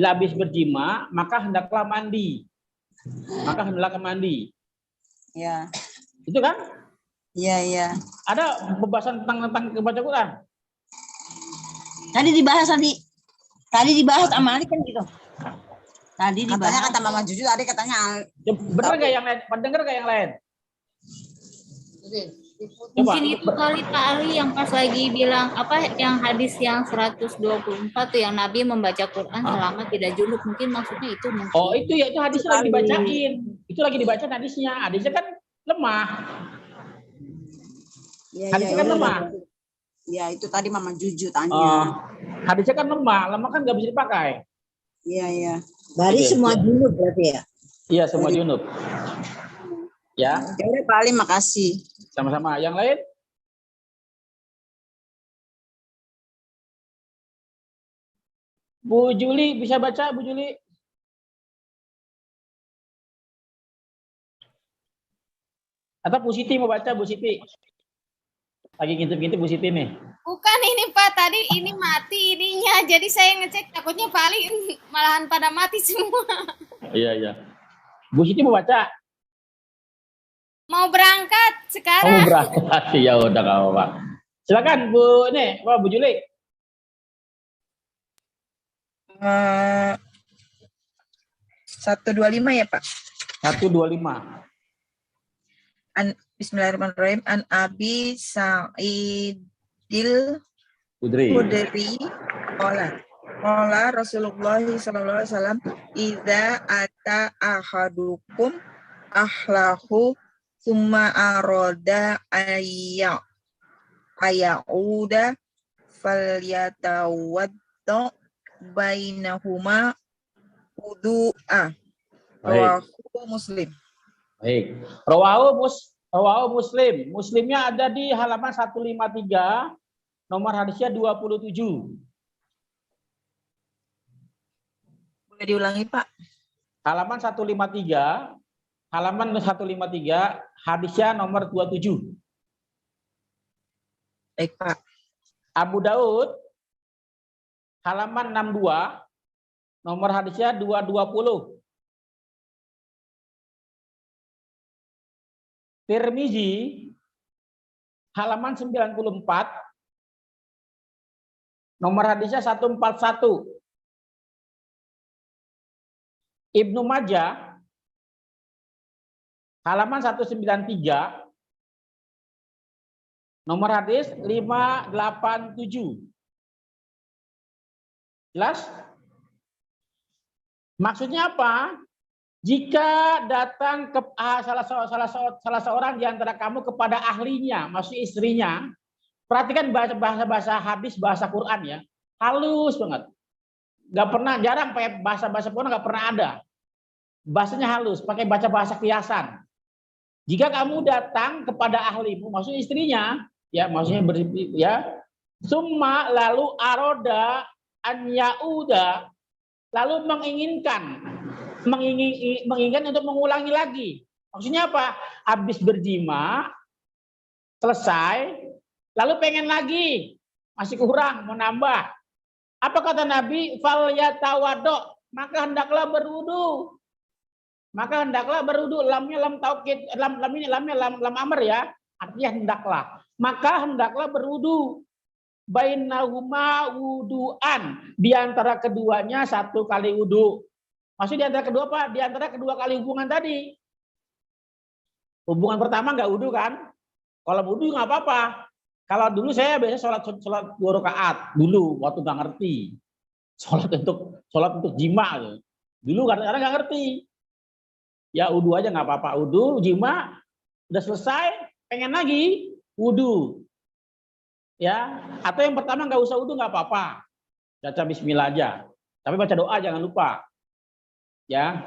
Speaker 9: habis berjima, maka hendaklah mandi.
Speaker 7: Ya.
Speaker 9: Itu kan?
Speaker 7: Iya.
Speaker 9: Ada pembahasan tentang baca Quran.
Speaker 8: Tadi dibahas sama Ali kan gitu. Tadi
Speaker 7: Katanya
Speaker 8: dibahas.
Speaker 7: kata Mama Juju tadi katanya
Speaker 9: Bener gak yang lain? Pendengar gak yang lain?
Speaker 10: Mungkin itu kali Pak Ali yang pas lagi bilang yang hadis yang 124 tuh yang Nabi membaca Quran selama tidak junub, mungkin maksudnya itu mungkin.
Speaker 9: Oh itu ya, itu hadisnya lagi dibacain. Itu lagi dibaca hadisnya. Hadisnya kan lemah. Hadisnya kan lemah.
Speaker 7: Ya itu tadi Mama Juju tanya.
Speaker 9: Hadisnya kan lemah kan nggak bisa dipakai.
Speaker 7: Iya.
Speaker 8: Dari semua junub berarti ya?
Speaker 9: Iya semua junub. Ya.
Speaker 7: Ya udah Pak Ali, makasih.
Speaker 9: Sama-sama. Yang lain? Bu Juli bisa baca, Bu Juli? Atau Bu Siti mau baca, Bu Siti? Lagi ngintip-ngintip Bu Siti nih.
Speaker 10: Bukan ini Pak, tadi ini mati ininya, jadi saya ngecek takutnya Pak Ali malahan pada mati semua.
Speaker 9: Iya. Bu Siti mau baca?
Speaker 10: Mau berangkat sekarang.
Speaker 9: Oh berangkat, ya udah nggak apa-apa. Silakan Bu Bu Juli.
Speaker 1: 125 ya Pak.
Speaker 9: 125.
Speaker 1: Bismillahirrahmanirrahim. An Abi Sa'idil
Speaker 9: Khudri.
Speaker 1: Qala Rasulullah sallallahu alaihi wasallam idza ata ahadukum ahlahu summa arada ayauda falyatawadda bainahuma wudu'a. Rawahu Muslim.
Speaker 9: Baik. Rawahu Muslim. Muslimnya ada di halaman 153, nomor hadisnya 27.
Speaker 1: Boleh diulangi, Pak?
Speaker 9: Halaman 153, hadisnya nomor 27.
Speaker 1: Baik, Pak.
Speaker 9: Abu Daud, halaman 62, nomor hadisnya 220. Tirmizi, halaman 94, nomor hadisnya 141. Ibnu Majah, halaman 193, nomor hadis 587. Jelas? Maksudnya apa? Jika datang ke salah seorang di antara kamu kepada ahlinya, maksud istrinya, Perhatikan bahasa hadis, bahasa Quran ya. Halus banget. Nggak pernah, jarang pakai bahasa Quran, nggak pernah ada. Bahasanya halus, pakai bahasa kiasan. Jika kamu datang kepada ahlimu, maksudnya istrinya, ya maksudnya ya, summa lalu aroda an yauda, lalu menginginkan untuk mengulangi lagi. Maksudnya apa? Habis berjima, selesai, lalu pengen lagi, masih kurang, mau nambah. Apa kata Nabi? Fal yatawaddo, maka hendaklah berwudu. Maka hendaklah berwudu. Lamnya lam taukid, lam ini lamnya lam amr ya. Artinya hendaklah. Maka hendaklah berwudu. Bainahuma wuduan, di antara keduanya satu kali wudu. Maksudnya di antara kedua apa? Di antara kedua kali hubungan tadi. Hubungan pertama nggak wudu kan? Kalau wudu nggak apa-apa. Kalau dulu saya biasa sholat 2 rakaat dulu waktu nggak ngerti. Sholat untuk jima gitu. Dulu kadang-kadang nggak ngerti. Ya wudu aja nggak apa-apa. Wudu jima udah selesai, pengen lagi wudu. Ya, atau yang pertama nggak usah wudu nggak apa-apa. Baca bismillah aja. Tapi baca doa jangan lupa. Ya.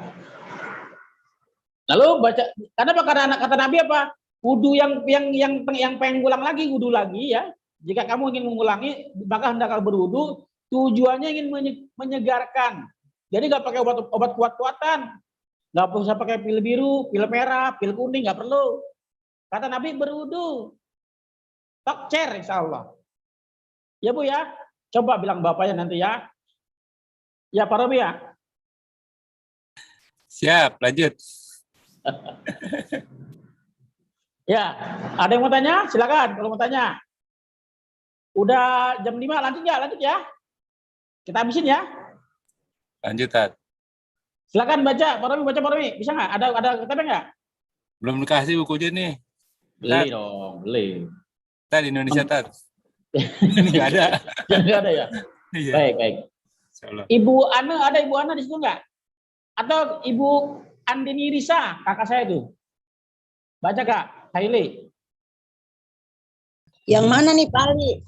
Speaker 9: Lalu baca, karena kata Nabi apa? Wudu yang pengen ngulang lagi, wudu lagi ya. Jika kamu ingin mengulangi, maka hendaklah berwudu. Tujuannya ingin menyegarkan. Jadi nggak pakai obat kuat-kuatan, nggak usah pakai pil biru, pil merah, pil kuning, nggak perlu. Kata Nabi berwudu, tokcer insya Allah. Ya Bu ya, coba bilang bapaknya nanti ya. Ya Pak Robi ya.
Speaker 11: Siap, lanjut.
Speaker 9: Ya, ada yang mau tanya? Silakan kalau mau tanya. Udah jam 5, lanjut ya. Kita habisin ya.
Speaker 11: Lanjut, Tat.
Speaker 9: Silakan baca, Pak Romi. Bisa nggak? Ada ketemu nggak?
Speaker 11: Belum dikasih bukunya nih.
Speaker 9: Beli dong, beli.
Speaker 11: Tat, di Indonesia, Tat. Ini nggak ada.
Speaker 9: Nggak ada ya?
Speaker 11: Iya.
Speaker 9: Baik. Ibu Ana di situ nggak? Atau Ibu Andini Risa, kakak saya itu. Baca Kak, Haili.
Speaker 7: Yang mana nih Pak Ali?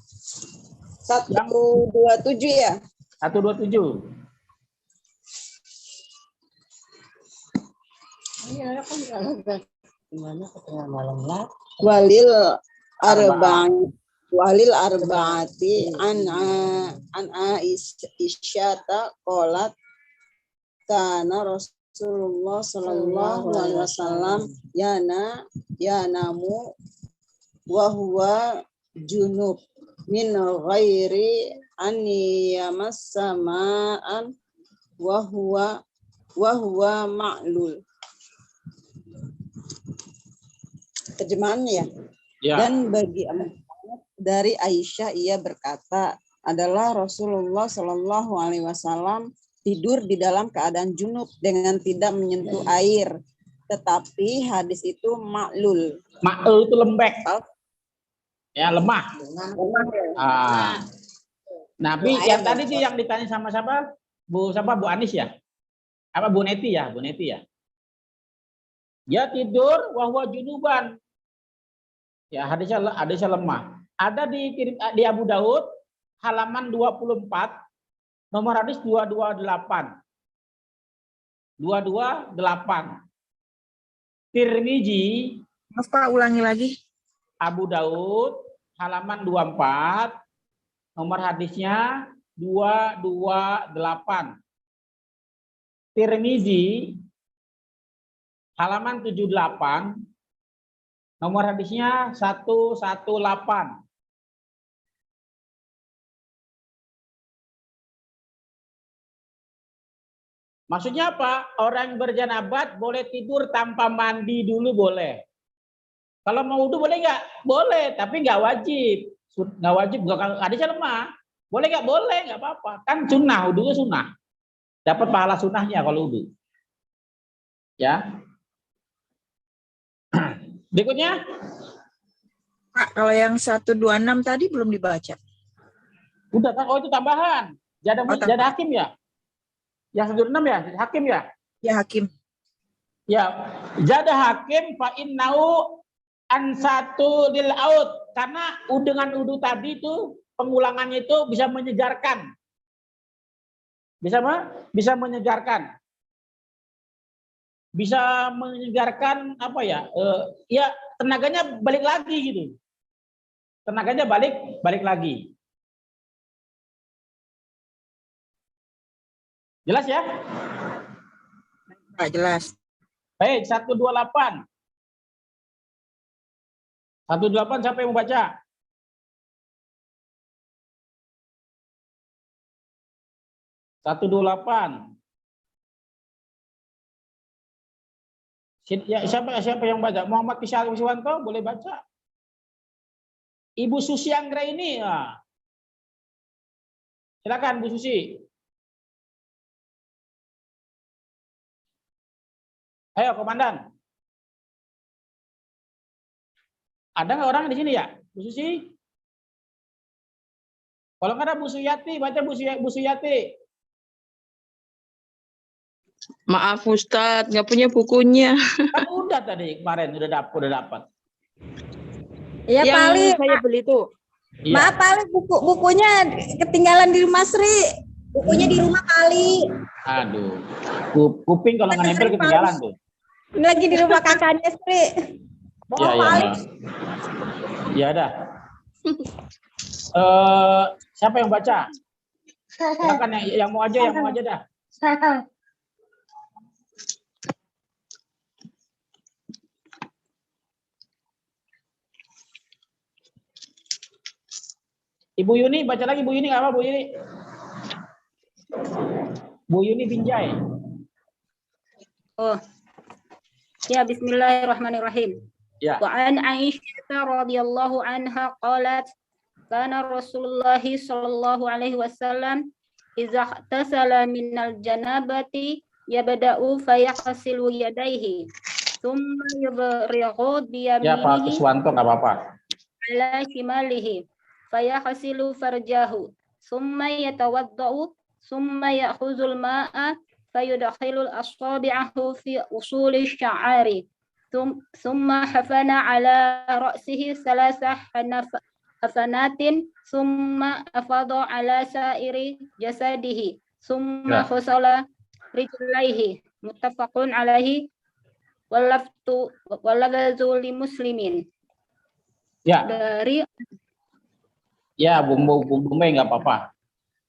Speaker 7: 127 ya?
Speaker 9: 127.
Speaker 7: Gimana ketengah malam lah? Walil arbaati an Aisyata qalat kana Rasulullah sallallahu alaihi wasallam yanamu wa huwa junub min ghairi an yamassa ma'an wa huwa ma'lul. Terjemahannya ya. Dan bagi dari Aisyah ia berkata adalah Rasulullah Shallallahu Alaihi Wasallam tidur di dalam keadaan junub dengan tidak menyentuh air, tetapi hadis itu maklul.
Speaker 9: Maklul itu lembek, ya lemah. Nabi yang tadi sih yang ditanya sama siapa? Bu Anis ya? Apa Bu Neti ya? Dia tidur wahwa junuban. Ya hadisnya lemah. Ada di Abu Daud halaman 24 nomor hadis 228. 228. Tirmizi,
Speaker 1: maaf Pak, ulangi lagi.
Speaker 9: Abu Daud halaman 24 nomor hadisnya 228. Tirmizi halaman 78 nomor hadisnya 118. Maksudnya apa? Orang berjanabat boleh tidur tanpa mandi dulu boleh. Kalau mau wudu boleh nggak? Boleh, tapi nggak wajib. Nggak wajib, hadisnya lemah. Boleh nggak? Boleh, nggak apa-apa. Kan sunnah, wudunya sunnah. Dapat pahala sunnahnya kalau wudu. Ya. Berikutnya.
Speaker 1: Pak, kalau yang 126 tadi belum dibaca.
Speaker 9: Udah kan? Oh itu tambahan. Jada hakim ya? Yang 126 ya? Hakim ya?
Speaker 1: Ya hakim.
Speaker 9: Ya. Jada hakim fa innau Ansatu lil aud, karena dengan udu tadi itu pengulangannya itu bisa menyegarkan. Bisa menyegarkan. Bisa menyegarkan apa ya? Ya tenaganya balik lagi gitu. Tenaganya balik lagi. Jelas ya?
Speaker 1: Pak, jelas.
Speaker 9: Baik, 128. 128 siapa yang mau baca? Satu 28. Ya, siapa yang baca? Muhammad Wiswanto boleh baca. Ibu Susi Anggra ini, ya. Silakan Bu Susi. Ayo, Komandan. Ada nggak orang di sini ya, Bu Susi? Kalau nggak ada Bu Suyati, baca Bu Suyati.
Speaker 12: Maaf Ustadz, nggak punya bukunya.
Speaker 9: Kan udah tadi kemarin udah dapat.
Speaker 4: Iya
Speaker 12: Yang
Speaker 4: paling
Speaker 12: saya beli itu.
Speaker 9: Iya.
Speaker 4: maaf paling bukunya ketinggalan di rumah Sri. Bukunya di rumah kali.
Speaker 9: Aduh, kuping kalau nggak nempel ketinggalan tuh.
Speaker 4: Ini lagi di rumah kakaknya Sri.
Speaker 9: Ya dah. Siapa yang baca? Silakan yang mau aja dah. Ibu Yuni baca lagi, Bu Yuni nggak apa Bu Yuni? Bu Yuni Binjai.
Speaker 4: Oh. Ya, bismillahirrahmanirrahim.
Speaker 9: Ya.
Speaker 4: Wa an Aisyah radhiyallahu anha qalat kana Rasulullah sallallahu alaihi wasallam idza ihtasala minal janabati yabda'u fayaghsilu yadayhi thumma yubrighu bi
Speaker 9: Ya Pak
Speaker 4: yaminihi
Speaker 9: Kuswanto nggak apa-apa.
Speaker 4: ala shimalihi fayaghsilu farjahu thumma yatawaddau thumma ya'khudhul ma'a fayudkhilul asabi'ahu fi usuli sya'ari thumma hafana ala ra'sihi salasa hafanatin thumma afadha ala sa'iri jasadihi thumma khusala rijlaihi muttafaqun alaihi walafzu li muslimin.
Speaker 9: Ya.
Speaker 4: Dari
Speaker 9: Bumbu nggak apa-apa.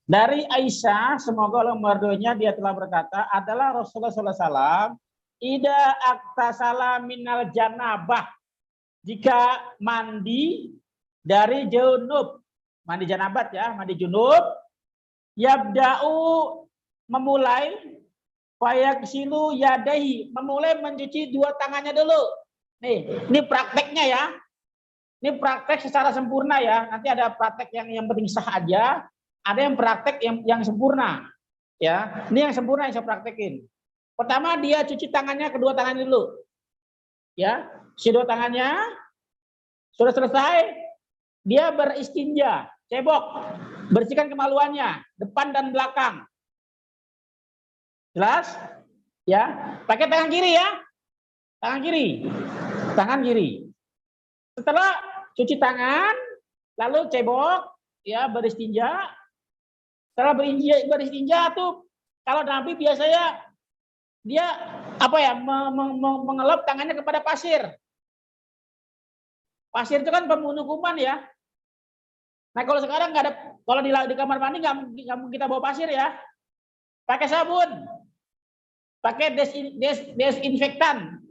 Speaker 9: Dari Aisyah, semoga Allah meridhoinya, dia telah berkata, adalah Rasulullah SAW, ida aktasala minal janabah, jika mandi dari junub, mandi janabat ya, mandi junub, yabda'u memulai, fayaghsilu yadaihi, memulai mencuci dua tangannya dulu. Nih, ini prakteknya ya. Ini praktek secara sempurna ya. Nanti ada praktek yang penting sah aja, ada yang praktek yang sempurna. Ya, ini yang sempurna yang saya praktekin. Pertama dia cuci tangannya, kedua tangannya dulu. Ya, cuci dua tangannya. Sudah selesai, dia beristinja, cebok, bersihkan kemaluannya, depan dan belakang. Jelas? Ya, pakai tangan kiri ya. Tangan kiri. Tangan kiri. Setelah cuci tangan, lalu cebok, ya beristinja. Setelah beristinja tuh, kalau Nabi biasanya dia apa ya mengelap tangannya kepada pasir. Pasir itu kan pembunuh kuman ya. Nah kalau sekarang nggak ada, kalau di kamar mandi nggak mungkin kita bawa pasir ya. Pakai sabun, pakai desinfektan.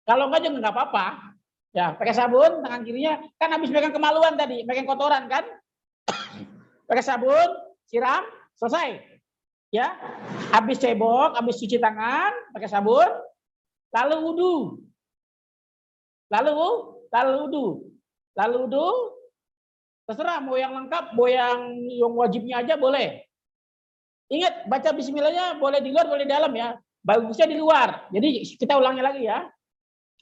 Speaker 9: Kalau enggak juga nggak apa-apa. Ya, pakai sabun, tangan kirinya kan habis pegang kemaluan tadi, pegang kotoran kan? Pakai sabun, siram, selesai. Ya, habis cebok, habis cuci tangan, pakai sabun, lalu wudu. Lalu wudu, terserah mau yang lengkap, mau yang wajibnya aja boleh. Ingat, baca bismillahnya boleh di luar, boleh di dalam ya. Bagusnya di luar. Jadi kita ulangi lagi ya.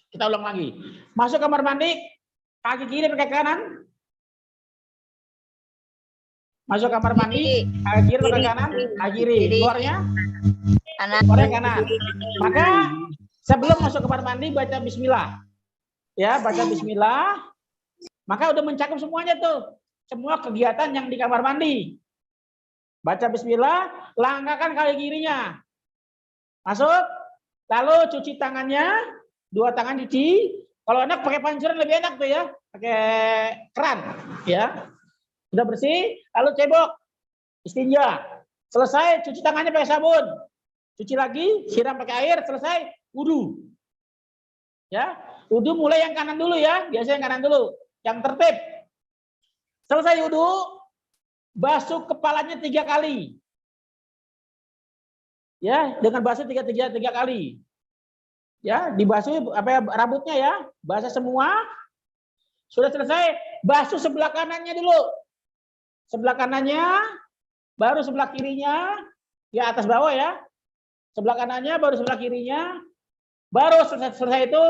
Speaker 9: Kita ulang lagi. Masuk kamar mandi, kaki kiri pakai kanan. Masuk kamar mandi, kaki kiri pakai kanan, kaki kiri. Keluarnya kanan. Maka sebelum masuk kamar mandi baca bismillah. ya baca bismillah, maka udah mencakup semuanya tuh. Semua kegiatan yang di kamar mandi. Baca bismillah, langkahkan kaki kirinya. Masuk, lalu cuci tangannya, 2 tangan cuci. Kalau enak pakai pancuran lebih enak tuh ya, pakai keran ya. Sudah bersih, lalu cebok, istinja. Selesai, cuci tangannya pakai sabun. Cuci lagi, siram pakai air, selesai, wudu. Ya, wudu mulai yang kanan dulu ya, biasanya yang kanan dulu, yang tertib. Selesai wudu, basuh kepalanya 3 kali. Ya, dengan basuh 3 kali. Ya, dibasuh rambutnya ya, basah semua. Sudah selesai, basuh sebelah kanannya dulu. Sebelah kanannya, baru sebelah kirinya, ya atas bawah ya. Sebelah kanannya, baru sebelah kirinya. Baru selesai itu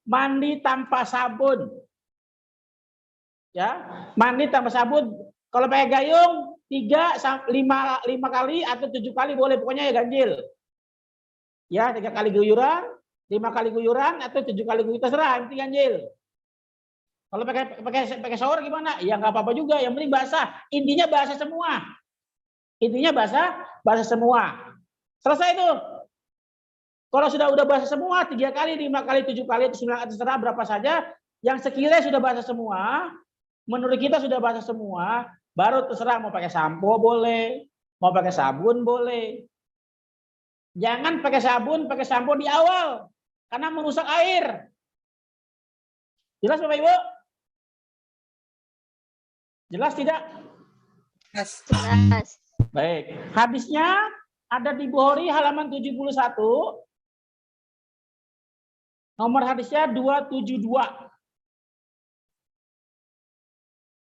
Speaker 9: mandi tanpa sabun. Ya, mandi tanpa sabun. Kalau pakai gayung 3, 5 kali atau 7 kali boleh, pokoknya ya ganjil. Ya, 3 kali guyuran, 5 kali guyuran atau 7 kali guyuran, terserah, nanti ganjil. Kalau pakai shower gimana? Ya nggak apa-apa juga, yang penting basah. Intinya basah semua. Intinya basah semua. Selesai itu. Kalau udah basah semua, 3 kali, 5 kali, 7 kali, 9 kali, terserah berapa saja. Yang sekiranya sudah basah semua, menurut kita sudah basah semua, baru terserah mau pakai sampo boleh, mau pakai sabun boleh. Jangan pakai sabun, pakai sampo di awal, karena merusak air. Jelas Bapak Ibu? Jelas tidak?
Speaker 5: Jelas.
Speaker 9: Baik. Hadisnya ada di Bukhari halaman 71. Nomor hadisnya 272.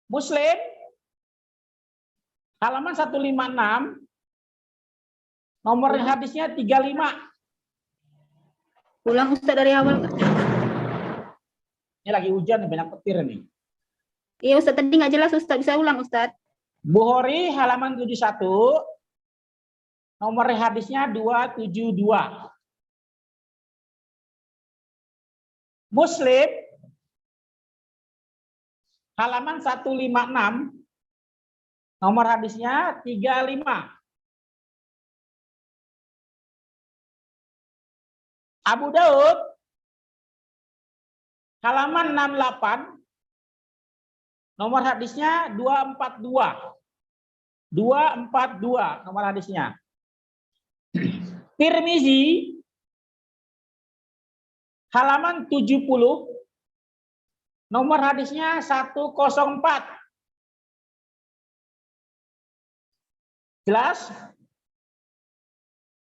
Speaker 9: Muslim halaman 156. Nomor hadisnya 35.
Speaker 4: Ulang Ustaz dari awal.
Speaker 9: Ini lagi hujan, banyak petir nih.
Speaker 4: Iya Ustaz, tadi nggak jelas Ustaz, bisa ulang Ustaz.
Speaker 9: Bukhari halaman 71. Nomor hadisnya 272. Muslim halaman 156. Nomor hadisnya 35. Abu Daud halaman 68. Nomor hadisnya 242. 242 nomor hadisnya. Tirmizi halaman 70. Nomor hadisnya 104. Jelas?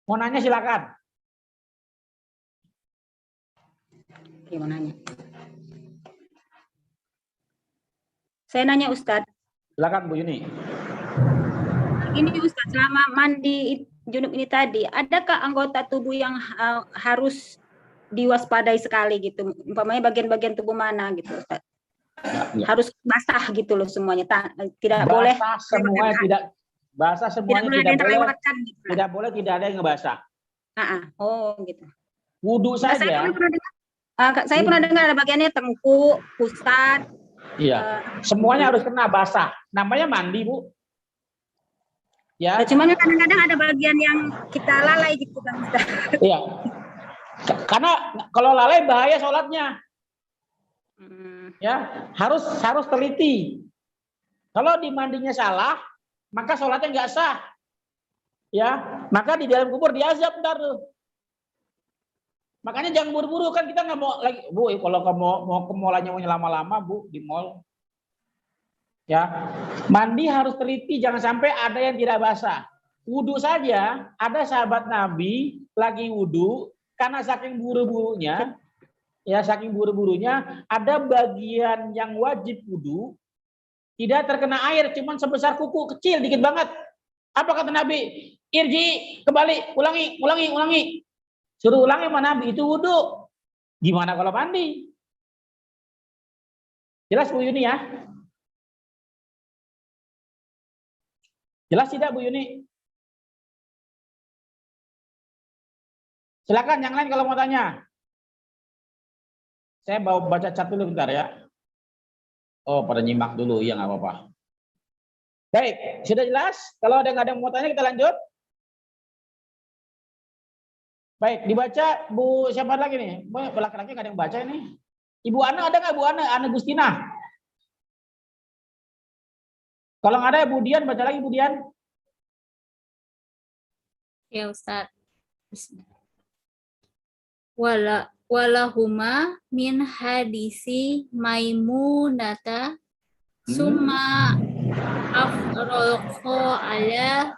Speaker 9: Mau nanya silakan.
Speaker 4: Mau nanya. Saya nanya Ustadz.
Speaker 9: Silakan Bu Yuni.
Speaker 4: Ini Ustadz, selama mandi junub ini tadi, adakah anggota tubuh yang harus diwaspadai sekali gitu? Umpamanya bagian-bagian tubuh mana gitu Ustadz?
Speaker 9: Ya.
Speaker 4: Harus basah gitu loh semuanya. Tidak
Speaker 9: basah
Speaker 4: boleh
Speaker 9: semuanya tidak basah semuanya tidak boleh tidak ada yang ngebasah.
Speaker 4: Oh gitu.
Speaker 9: Wudu saja.
Speaker 4: Saya pernah dengar ada bagiannya tengkuk, pusat.
Speaker 9: Iya, semuanya harus kena basah. Namanya mandi, Bu. Ya.
Speaker 4: Cuman kadang-kadang ada bagian yang kita lalai gitu kan, Ustaz.
Speaker 9: Iya. Karena kalau lalai bahaya sholatnya. Ya, harus teliti. Kalau di mandinya salah, maka sholatnya nggak sah. Ya, maka di dalam kubur diazab ntar tuh. Makanya jangan buru-buru, kan kita nggak mau lagi, Bu. Kalau mau ke mallnya lama-lama, Bu, di mall. Ya, mandi harus teliti, jangan sampai ada yang tidak basah. Wudu saja, ada sahabat Nabi lagi wudu, karena saking buru-burunya, ada bagian yang wajib wudu tidak terkena air, cuman sebesar kuku kecil, dikit banget. Apa kata Nabi? Irji, kembali, ulangi. Suruh ulangi sama Nabi, itu wudu. Gimana kalau mandi? Jelas Bu Yuni ya? Jelas tidak Bu Yuni? Silakan yang lain kalau mau tanya. Saya baca cat dulu bentar ya. Oh, pada nyimak dulu, ya nggak apa-apa. Baik, sudah jelas? Kalau nggak ada yang mau tanya, kita lanjut. Baik, dibaca Bu siapa lagi nih? Laki-laki nggak ada yang baca ini. Ibu Ana ada nggak Bu Ana? Ana Gustina. Kalau nggak ada, Bu Dian baca lagi Bu Dian.
Speaker 10: Ya Ustaz. Walahuma min hadisi Maimunata summa afroqo ala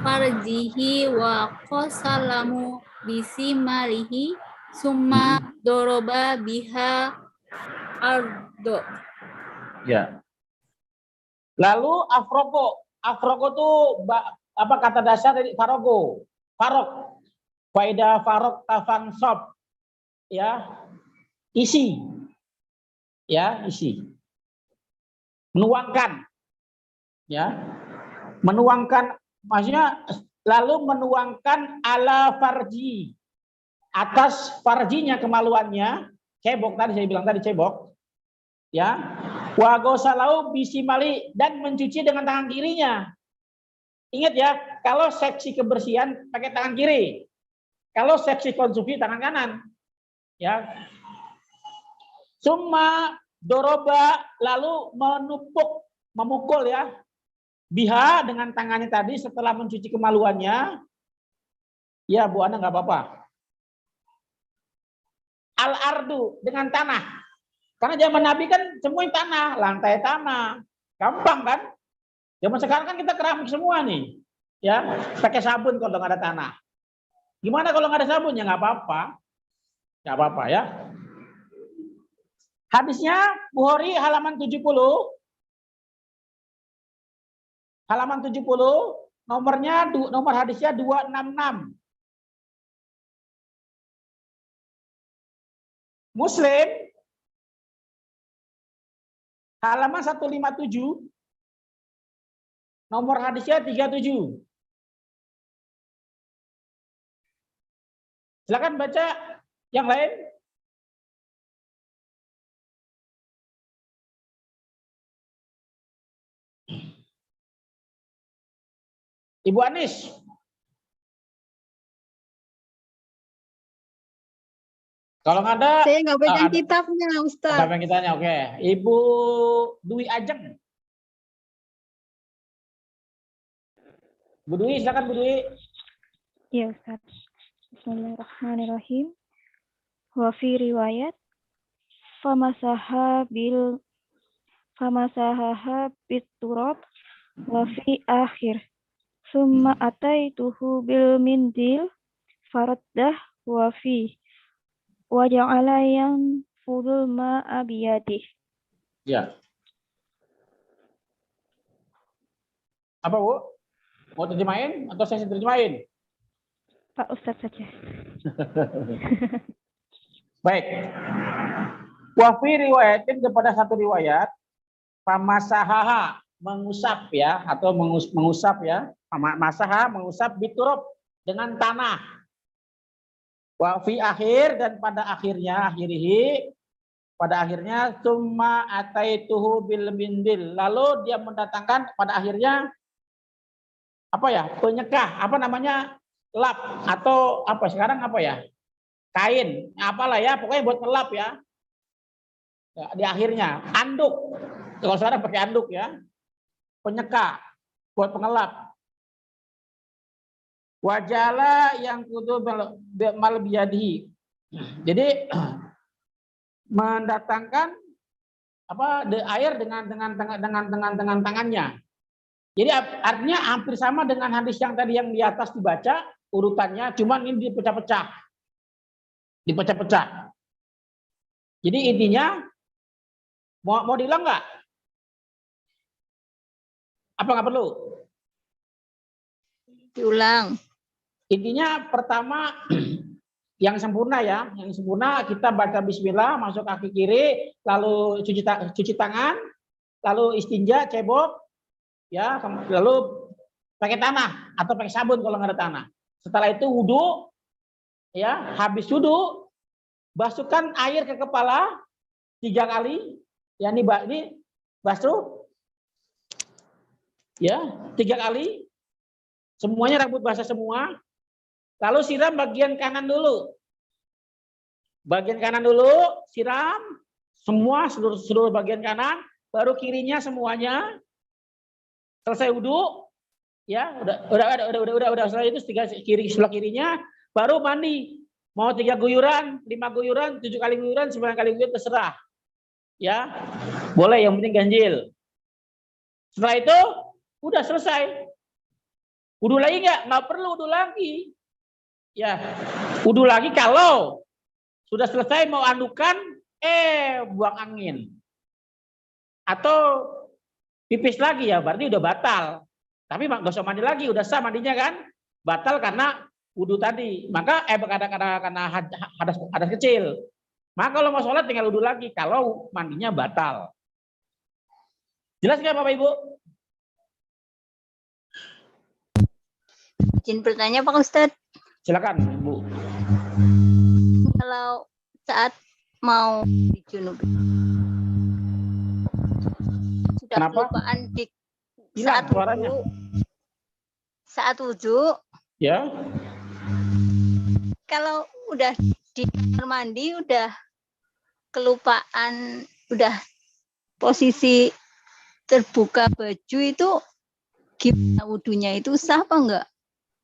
Speaker 10: farjihi wa qasalamu bisimalihi summa doroba biha ardo.
Speaker 9: Ya. Lalu afroko tuh apa kata dasar dari faroko? Farok. Faida farok tafang sob. Ya. Isi. Ya, isi. Menuangkan. Ya. Menuangkan maksudnya lalu menuangkan ala farji. Atas farjinya kemaluannya, cebok tadi saya bilang tadi cebok. Ya. Wa gosalau bisimali dan mencuci dengan tangan kirinya. Ingat ya, kalau seksi kebersihan pakai tangan kiri. Kalau seksi konsumsi tangan kanan. Ya. Summa doroba lalu memukul ya. Biha dengan tangannya tadi setelah mencuci kemaluannya. Ya, Bu Ana nggak apa-apa. Al-ardu dengan tanah. Karena zaman Nabi kan semuanya tanah, lantai tanah. Gampang kan? Zaman sekarang kan kita keramik semua nih. Ya, pakai sabun kalau nggak ada tanah. Gimana kalau nggak ada sabun? Ya nggak apa-apa. Nggak apa-apa ya. Hadisnya Bukhari halaman 70. Halaman 70, nomor hadisnya 266. Muslim halaman 157. Nomor hadisnya 37. Silakan baca yang lain. Ibu Anis. Kalau nggak ada,
Speaker 13: saya nggak pegang kitabnya, Ustaz.
Speaker 9: Nggak pegang kitabnya, oke. Ibu Dwi Ajeng. Bu Dwi, silakan Bu Dwi.
Speaker 6: Ya Ustaz. Bismillahirrahmanirrahim. Wa fi riwayat famasaha biturab wa fi akhir summa ataituhu bil mindil faraddah wa fi wa ja'ala yang fudul ma'a biyadih.
Speaker 9: Ya. Apa Bu? Mau terjemahin atau saya terjemahin?
Speaker 6: Pak Ustadz saja.
Speaker 9: Baik. Wafi riwayatin kepada satu riwayat, pamasahaha mengusap ya atau mengusap ya, masaha mengusap biturab dengan tanah. Wafi akhir dan pada akhirnya pada akhirnya summa ataituhu bil mindil. Lalu dia mendatangkan pada akhirnya apa ya? Penyekah, apa namanya? Lap atau apa sekarang apa ya? Kain, apalah ya, pokoknya buat ngelap ya. Ya, di akhirnya anduk. Kalau sekarang pakai anduk ya. Penyeka buat pengelap. Wajala yang kudu mal biyadihi. Jadi mendatangkan apa air dengan tangannya. Jadi artinya hampir sama dengan hadis yang tadi yang di atas dibaca urutannya, cuman ini dipecah-pecah. Jadi intinya mau diulang nggak? Apa nggak perlu?
Speaker 5: Diulang.
Speaker 9: Intinya pertama yang sempurna ya, yang sempurna kita baca Bismillah masuk kaki kiri, lalu cuci tangan, lalu istinja cebok, ya, lalu pakai tanah atau pakai sabun kalau nggak ada tanah. Setelah itu wudhu, ya, habis wudhu basuhkan air ke kepala 3 kali. Ya ini basuh. Ya, 3 kali. Semuanya rambut basah semua. Lalu siram bagian kanan dulu. Bagian kanan dulu, siram semua seluruh bagian kanan, baru kirinya semuanya. Selesai wudhu, ya udah setelah itu sebelah kirinya, baru mandi. Mau 3 guyuran, 5 guyuran, 7 kali guyuran, 9 kali guyuran terserah. Ya, boleh, yang penting ganjil. Setelah itu udah selesai. Wudhu lagi nggak perlu wudhu lagi. Ya, wudhu lagi kalau sudah selesai mau andukan, buang angin. Atau pipis lagi ya, berarti udah batal. Tapi nggak usah mandi lagi, udah sah mandinya kan? Batal karena wudhu tadi. Maka karena hadas kecil. Maka kalau mau sholat tinggal wudhu lagi, kalau mandinya batal. Jelas nggak Bapak Ibu?
Speaker 5: Izin bertanya Pak Ustadz.
Speaker 9: Silakan Bu.
Speaker 5: Kalau saat mau dijunub sudah
Speaker 9: Kenapa?
Speaker 5: kelupaan di
Speaker 9: Hilang suaranya.
Speaker 5: Saat wudhu,
Speaker 9: Ya.
Speaker 5: kalau udah di kamar mandi udah kelupaan, udah posisi terbuka baju itu gimana wudhunya itu sah apa enggak?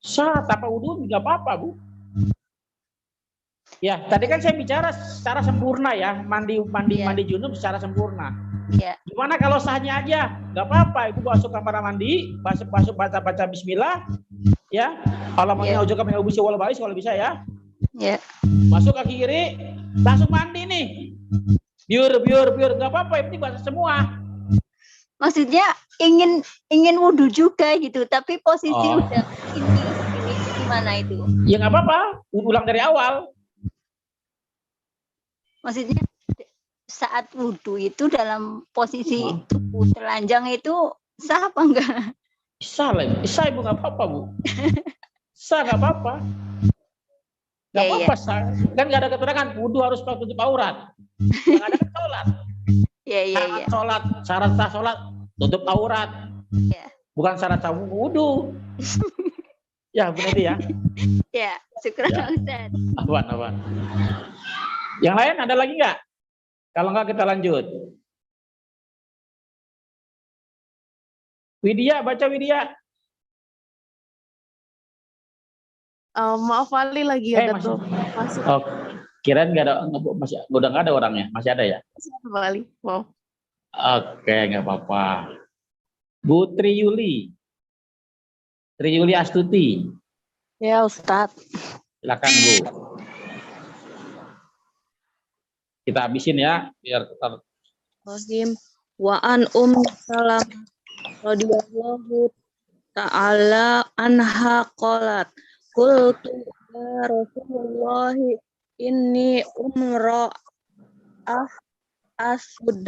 Speaker 9: Sah, tanpa wudhu nggak apa-apa Bu. Ya, tadi kan saya bicara secara sempurna ya, mandi junub secara sempurna.
Speaker 5: Ya.
Speaker 9: Gimana kalau sahnya aja? Nggak apa-apa, Ibu masuk kamar mandi, masuk baca bismillah, ya. Allahumma ujukam ya ubisi wal bais kalau bisa ya.
Speaker 5: Ya.
Speaker 9: Masuk kaki kiri, langsung mandi nih. Biur, nggak apa-apa, yang penting basah semua.
Speaker 5: Maksudnya ingin wudhu juga gitu, tapi posisi udah ini gimana itu?
Speaker 9: Ya nggak apa-apa, ulang dari awal.
Speaker 5: Maksudnya saat wudhu itu dalam posisi tubuh telanjang itu sah apa enggak?
Speaker 9: Sah Ibu, nggak apa-apa Bu. Sah nggak apa-apa. Nggak apa-apa sah. Kan nggak ada keterangan wudhu harus tutup aurat. Nggak ada sholat. Syarat sah sholat tutup aurat. Bukan syarat sah wudhu. Ya benar ya.
Speaker 5: Ya, syukur Ustaz.
Speaker 9: Awan. Yang lain ada lagi nggak? Kalau nggak kita lanjut. Widya, baca Widya.
Speaker 3: Maaf Ali lagi ada tuh.
Speaker 9: Oh, kirain nggak ada, udah nggak ada orangnya, masih ada ya?
Speaker 3: Ali, mau.
Speaker 9: Oke, nggak apa-apa. Bu Tri Yuli Astuti.
Speaker 12: Ya Ustadz.
Speaker 9: Silakan Bu. Kita habisin ya, biar kita.
Speaker 12: Wa an Salam radhiyallahu ta'ala anha qalat qultu ya Rasulullah inni asud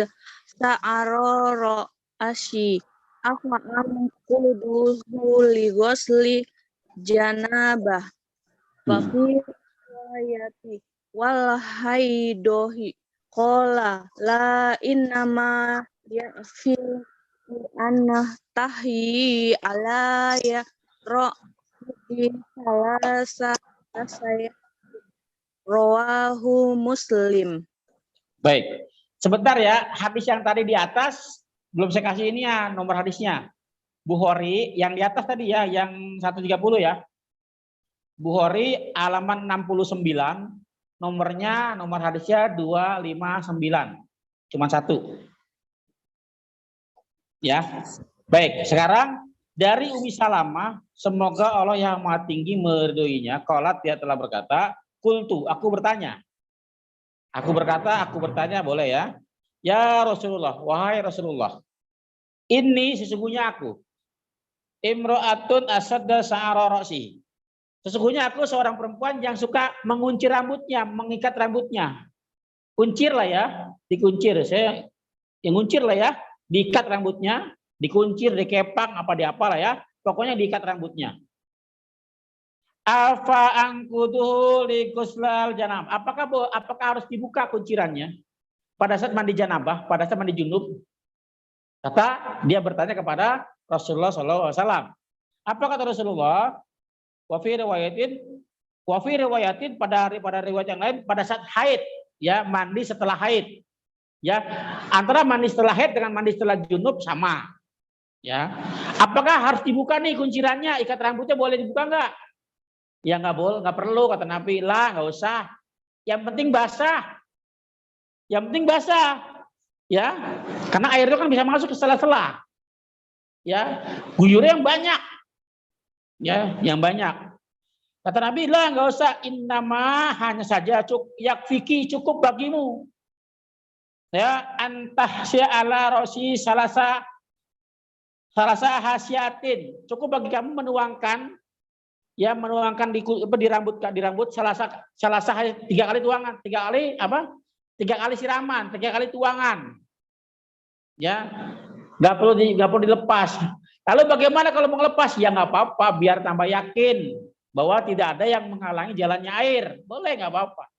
Speaker 12: sa'arara asyi afa'am kuduhu li ghusli janabah wa fi riwayati wal haidohi qala la innama ya'fil anna tahi ala ya ra'hi salasa saya rawahu Muslim.
Speaker 9: Baik, sebentar ya, hadis yang tadi di atas belum saya kasih ini ya nomor hadisnya. Bukhari yang di atas tadi ya, yang 130 ya. Bukhari halaman 69. Nomor hadisnya 259. Cuma 1. Ya. Baik, sekarang dari Ummi Salamah, semoga Allah yang Maha Tinggi meridhoinya, qalat, dia telah berkata, qultu, aku bertanya. Aku bertanya boleh ya? Ya Rasulullah, wahai Rasulullah. Ini sesungguhnya aku. Imro'atun asadda sa'ara ra'si. Sesungguhnya aku seorang perempuan yang suka menguncir rambutnya, mengikat rambutnya. Kuncir lah ya, dikuncir. Saya yang nguncir lah ya, diikat rambutnya, dikuncir, dikepang, apa diapa lah ya. Pokoknya diikat rambutnya. Alfa angkuduhu liguslal janab. Apakah harus dibuka kuncirannya pada saat mandi janabah, pada saat mandi junub? Kata dia bertanya kepada Rasulullah SAW. Apa kata Rasulullah? Wa fi riwayatin pada riwayat yang lain pada saat haid, ya, mandi setelah haid. Ya, antara mandi setelah haid dengan mandi setelah junub sama. Ya. Apakah harus dibuka nih kuncirannya? Ikat rambutnya boleh dibuka enggak? Ya nggak boleh, nggak perlu kata Nabi. Lah nggak usah. Yang penting basah. Yang penting basah. Ya, karena air itu kan bisa masuk ke sela-sela. Ya, guyurnya yang banyak. Ya, yang banyak. Kata Nabi, lah nggak usah. Innama hanya saja yakfiki cukup bagimu. Ya, antah ala rosi salasa hasyatin. Cukup bagi kamu menuangkan. Ya, menuangkan di rambut salah 3 kali tuangan, 3 kali apa? 3 kali siraman, 3 kali tuangan. Ya, nggak perlu dilepas. Lalu bagaimana kalau mau lepas? Ya nggak apa-apa, biar tambah yakin bahwa tidak ada yang menghalangi jalannya air. Boleh, nggak apa-apa.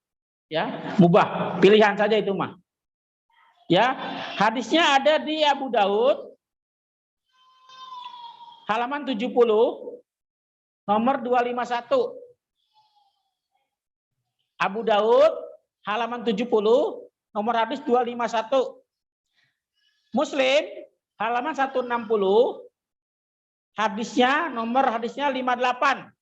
Speaker 9: Ya, mubah, pilihan saja itu mah. Ya, hadisnya ada di Abu Daud halaman 70. Nomor 251. Abu Daud halaman 70 nomor hadis 251. Muslim halaman 160 nomor hadisnya 58.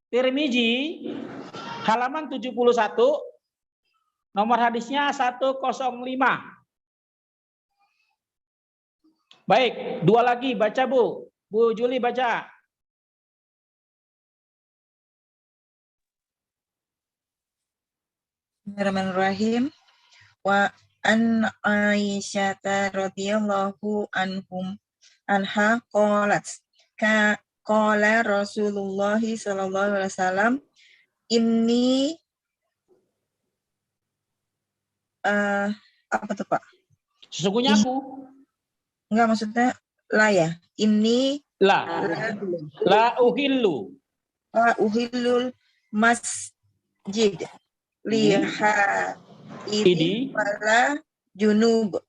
Speaker 9: Tirmizi halaman 71 nomor hadisnya 105. Baik, 2 lagi baca Bu. Bu Juli baca.
Speaker 1: Bismillahirrahmanirrahim. Wa an Aisyah radhiyallahu anha qalat qala Rasulullah sallallahu alaihi wasallam inni apa tuh Pak?
Speaker 9: Sesungguhnya aku.
Speaker 1: Enggak, maksudnya la ya. Ini
Speaker 9: la uhillu.
Speaker 1: La uhillul masjid liha ini wala junub.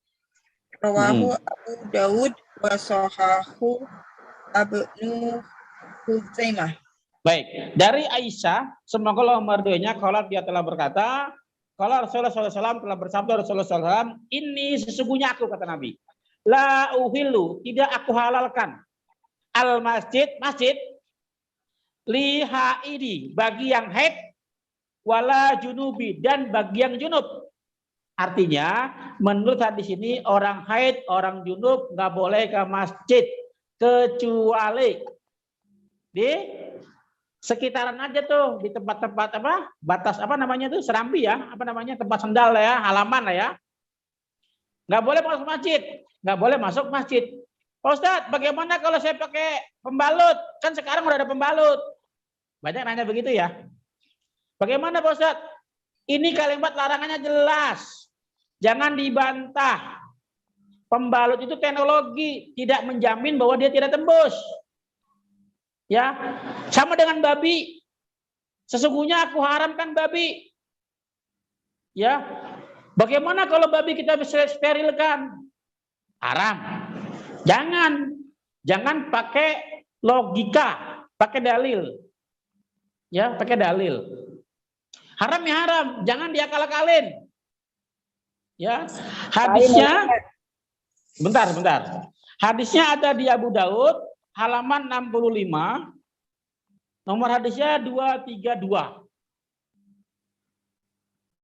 Speaker 1: Rawahu Abu Daud wa sahahu Ibnu Huzaimah.
Speaker 9: Baik, dari Aisyah, semoga Allah meridhoinya, kalau dia telah berkata, kalau Rasulullah SAW telah bersabda, Rasulullah SAW, ini sesungguhnya aku, kata Nabi. La uhillu, tidak aku halalkan. Al masjid li haidi, bagi yang haid, wala junubi, dan bagi yang junub. Artinya, menurut hadis ini, orang haid, orang junub nggak boleh ke masjid, kecuali di sekitaran aja tuh, di tempat-tempat apa, batas apa namanya tuh, serambi ya, apa namanya, tempat sendal ya, halaman lah ya. Nggak boleh masuk masjid, nggak boleh masuk masjid. Pak Ustadz, bagaimana kalau saya pakai pembalut? Kan sekarang udah ada pembalut. Banyak nanya begitu ya. Bagaimana Pak Ustadz? Ini kalimat larangannya jelas. Jangan dibantah. Pembalut itu teknologi, tidak menjamin bahwa dia tidak tembus. Ya, sama dengan babi. Sesungguhnya aku haramkan babi. Ya, bagaimana kalau babi kita bisa sterilkan? Haram. Jangan pakai logika, pakai dalil. Ya, pakai dalil. Haram ya haram, jangan diakal-akalin. Ya, hadisnya bentar. Hadisnya ada di Abu Daud halaman 65. Nomor hadisnya 232.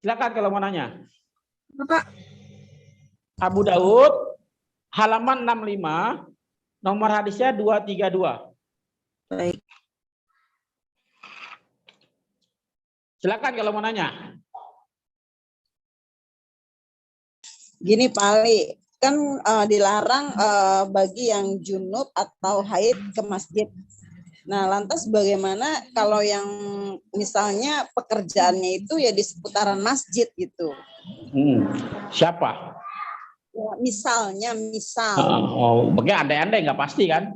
Speaker 9: Silakan kalau mau nanya.
Speaker 1: Bapak.
Speaker 9: Abu Daud halaman 65, nomor hadisnya 232.
Speaker 1: Baik.
Speaker 9: Silakan kalau mau nanya.
Speaker 7: Gini Pak Ali, kan dilarang bagi yang junub atau haid ke masjid. Nah, lantas bagaimana kalau yang misalnya pekerjaannya itu ya di seputaran masjid gitu?
Speaker 9: Siapa?
Speaker 7: Ya, misal.
Speaker 9: Bagaimana andai-andai nggak pasti kan?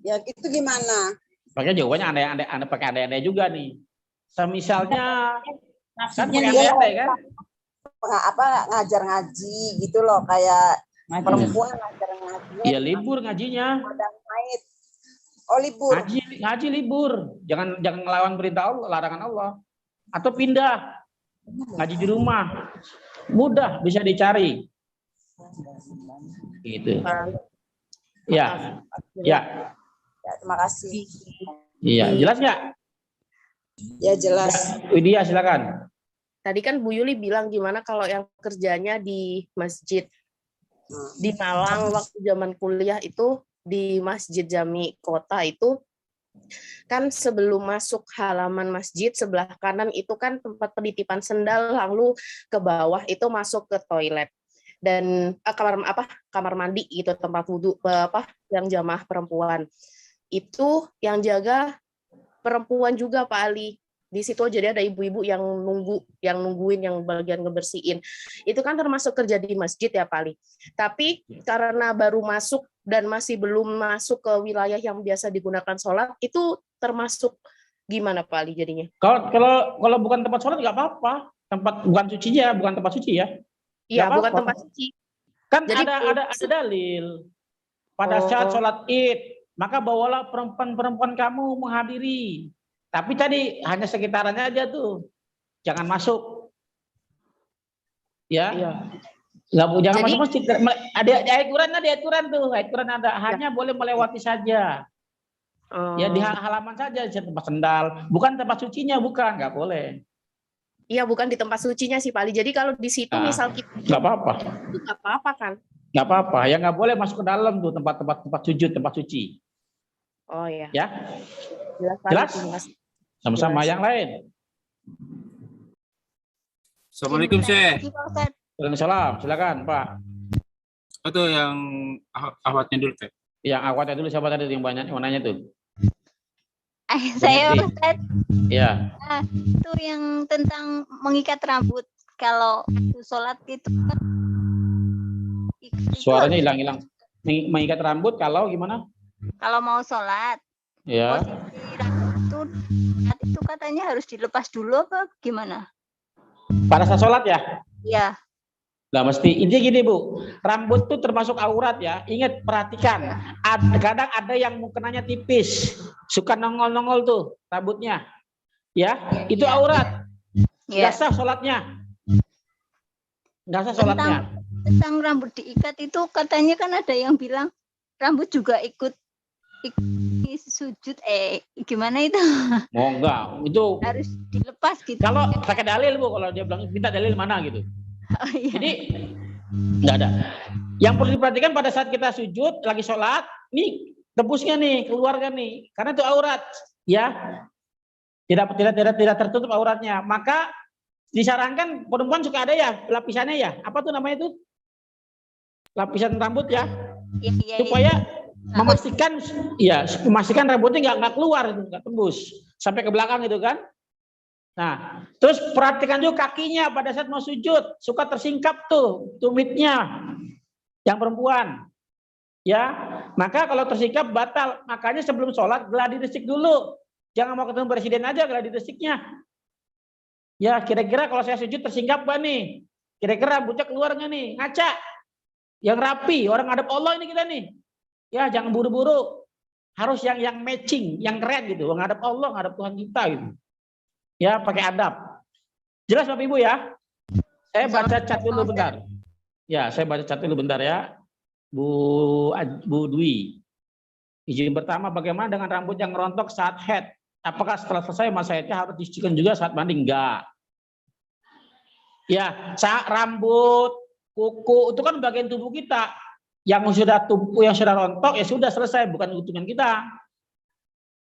Speaker 7: Ya itu gimana?
Speaker 9: Pakai jawabannya anda pakai andai-andai juga nih. Semisalnya kan
Speaker 8: Maksudnya
Speaker 9: pakai
Speaker 8: dia
Speaker 9: andai-andai kan?
Speaker 7: Ngajar ngaji gitu loh, kayak perempuan ngajar ngaji.
Speaker 9: Iya libur ngajinya.
Speaker 7: Haid. Oh libur.
Speaker 9: Ngaji libur. Jangan ngelawan perintah Allah, larangan Allah. Atau pindah ngaji di rumah. Mudah bisa dicari. Gitu. Ya. Ya.
Speaker 7: Ya, terima kasih.
Speaker 9: Iya, jelas nggak?
Speaker 7: Ya jelas.
Speaker 9: Widya silakan.
Speaker 3: Tadi kan Bu Yuli bilang gimana kalau yang kerjanya di masjid. Di Malang waktu zaman kuliah itu di Masjid Jami Kota itu kan sebelum masuk halaman masjid sebelah kanan itu kan tempat penitipan sendal, lalu ke bawah itu masuk ke toilet dan kamar mandi gitu, tempat wudhu yang jamaah perempuan. Itu yang jaga perempuan juga Pak Ali. Di situ jadi ada ibu-ibu yang nungguin yang bagian ngebersihin. Itu kan termasuk kerja di masjid ya Pak Ali. Tapi karena baru masuk dan masih belum masuk ke wilayah yang biasa digunakan sholat, itu termasuk gimana Pak Ali jadinya?
Speaker 9: Kalau bukan tempat sholat nggak apa-apa. Bukan tempat suci ya.
Speaker 3: Iya, bukan tempat suci.
Speaker 9: Kan jadi, ada dalil. Pada saat sholat Id, maka bawalah perempuan-perempuan kamu menghadiri. Tapi tadi hanya sekitarannya aja tuh, jangan masuk. Ya, jangan masuk masjid. Ada ayat Quran tuh, ayat Quran ada. Hanya boleh melewati saja. Ya di halaman saja, di tempat sendal, bukan tempat sucinya, bukan, nggak boleh.
Speaker 3: Iya, bukan di tempat sucinya sih Pak Ali. Jadi kalau di situ misal kita
Speaker 9: nggak apa-apa.
Speaker 3: Itu nggak apa-apa kan?
Speaker 9: Nggak apa-apa. Ya nggak boleh masuk ke dalam tuh tempat sujud, tempat suci.
Speaker 3: Oh iya.
Speaker 9: Ya.
Speaker 3: Jelas?
Speaker 9: Sama-sama. Yang lain.
Speaker 11: Assalamualaikum Syekh.
Speaker 9: Waalaikumsalam. Silakan Pak.
Speaker 11: Itu yang awatnya dulu Teh.
Speaker 9: Yang awatnya dulu siapa tadi yang banyak yang nanya tuh?
Speaker 5: Saya Ustaz.
Speaker 9: Iya.
Speaker 5: Nah, itu yang tentang mengikat rambut. Kalau sholat itu kan
Speaker 9: suaranya hilang-hilang. Mengikat rambut kalau gimana?
Speaker 5: Kalau mau sholat.
Speaker 9: Ya.
Speaker 5: Posisi itu katanya harus dilepas dulu apa gimana?
Speaker 9: Pada saat sholat ya?
Speaker 5: Iya.
Speaker 9: Nah, mesti intinya gini Bu, rambut tuh termasuk aurat ya. Ingat, perhatikan. Kadang ada yang mukenanya tipis, suka nongol-nongol tuh rambutnya. Ya, itu aurat. Nggak sah sholatnya. Nggak sah sholatnya.
Speaker 5: Tentang rambut diikat itu katanya kan ada yang bilang rambut juga ikut sujud. Gimana itu?
Speaker 9: Oh enggak, itu
Speaker 5: harus dilepas gitu.
Speaker 9: Kalau pakai dalil Bu, kalau dia bilang minta dalil mana gitu.
Speaker 5: Oh, iya.
Speaker 9: Jadi enggak ada. Yang perlu diperhatikan pada saat kita sujud lagi sholat, nih tembusnya nih, keluarga nih, karena itu aurat, ya. Tidak tertutup auratnya. Maka disarankan perempuan suka ada ya lapisannya ya. Apa tuh namanya itu? Lapisan rambut ya. Supaya memastikan rambutnya nggak keluar, nggak tembus sampai ke belakang itu kan. Nah, terus perhatikan juga kakinya pada saat mau sujud, suka tersingkap tuh tumitnya yang perempuan. Ya, maka kalau tersingkap batal. Makanya sebelum sholat geladi resik dulu. Jangan mau ketemu presiden aja geladi resiknya. Ya, kira-kira kalau saya sujud tersingkap nggak nih? Kira-kira rambutnya keluar nggak nih? Ngaca. Yang rapi, orang ngadep Allah ini kita nih. Ya, jangan buru-buru. Harus yang matching, yang keren gitu. Ngadep Allah, ngadep Tuhan kita gitu. Ya, pakai adab. Jelas Bapak Ibu ya? Saya baca cat dulu bentar. Ya, saya baca cat dulu bentar ya. Bu Dwi. Izin pertama, bagaimana dengan rambut yang rontok saat haid? Apakah setelah selesai masa haidnya harus dicucikan juga saat mandi? Enggak. Ya, saat rambut, kuku itu kan bagian tubuh kita. Yang sudah tumbuh, yang sudah rontok ya sudah selesai, bukan urusan kita.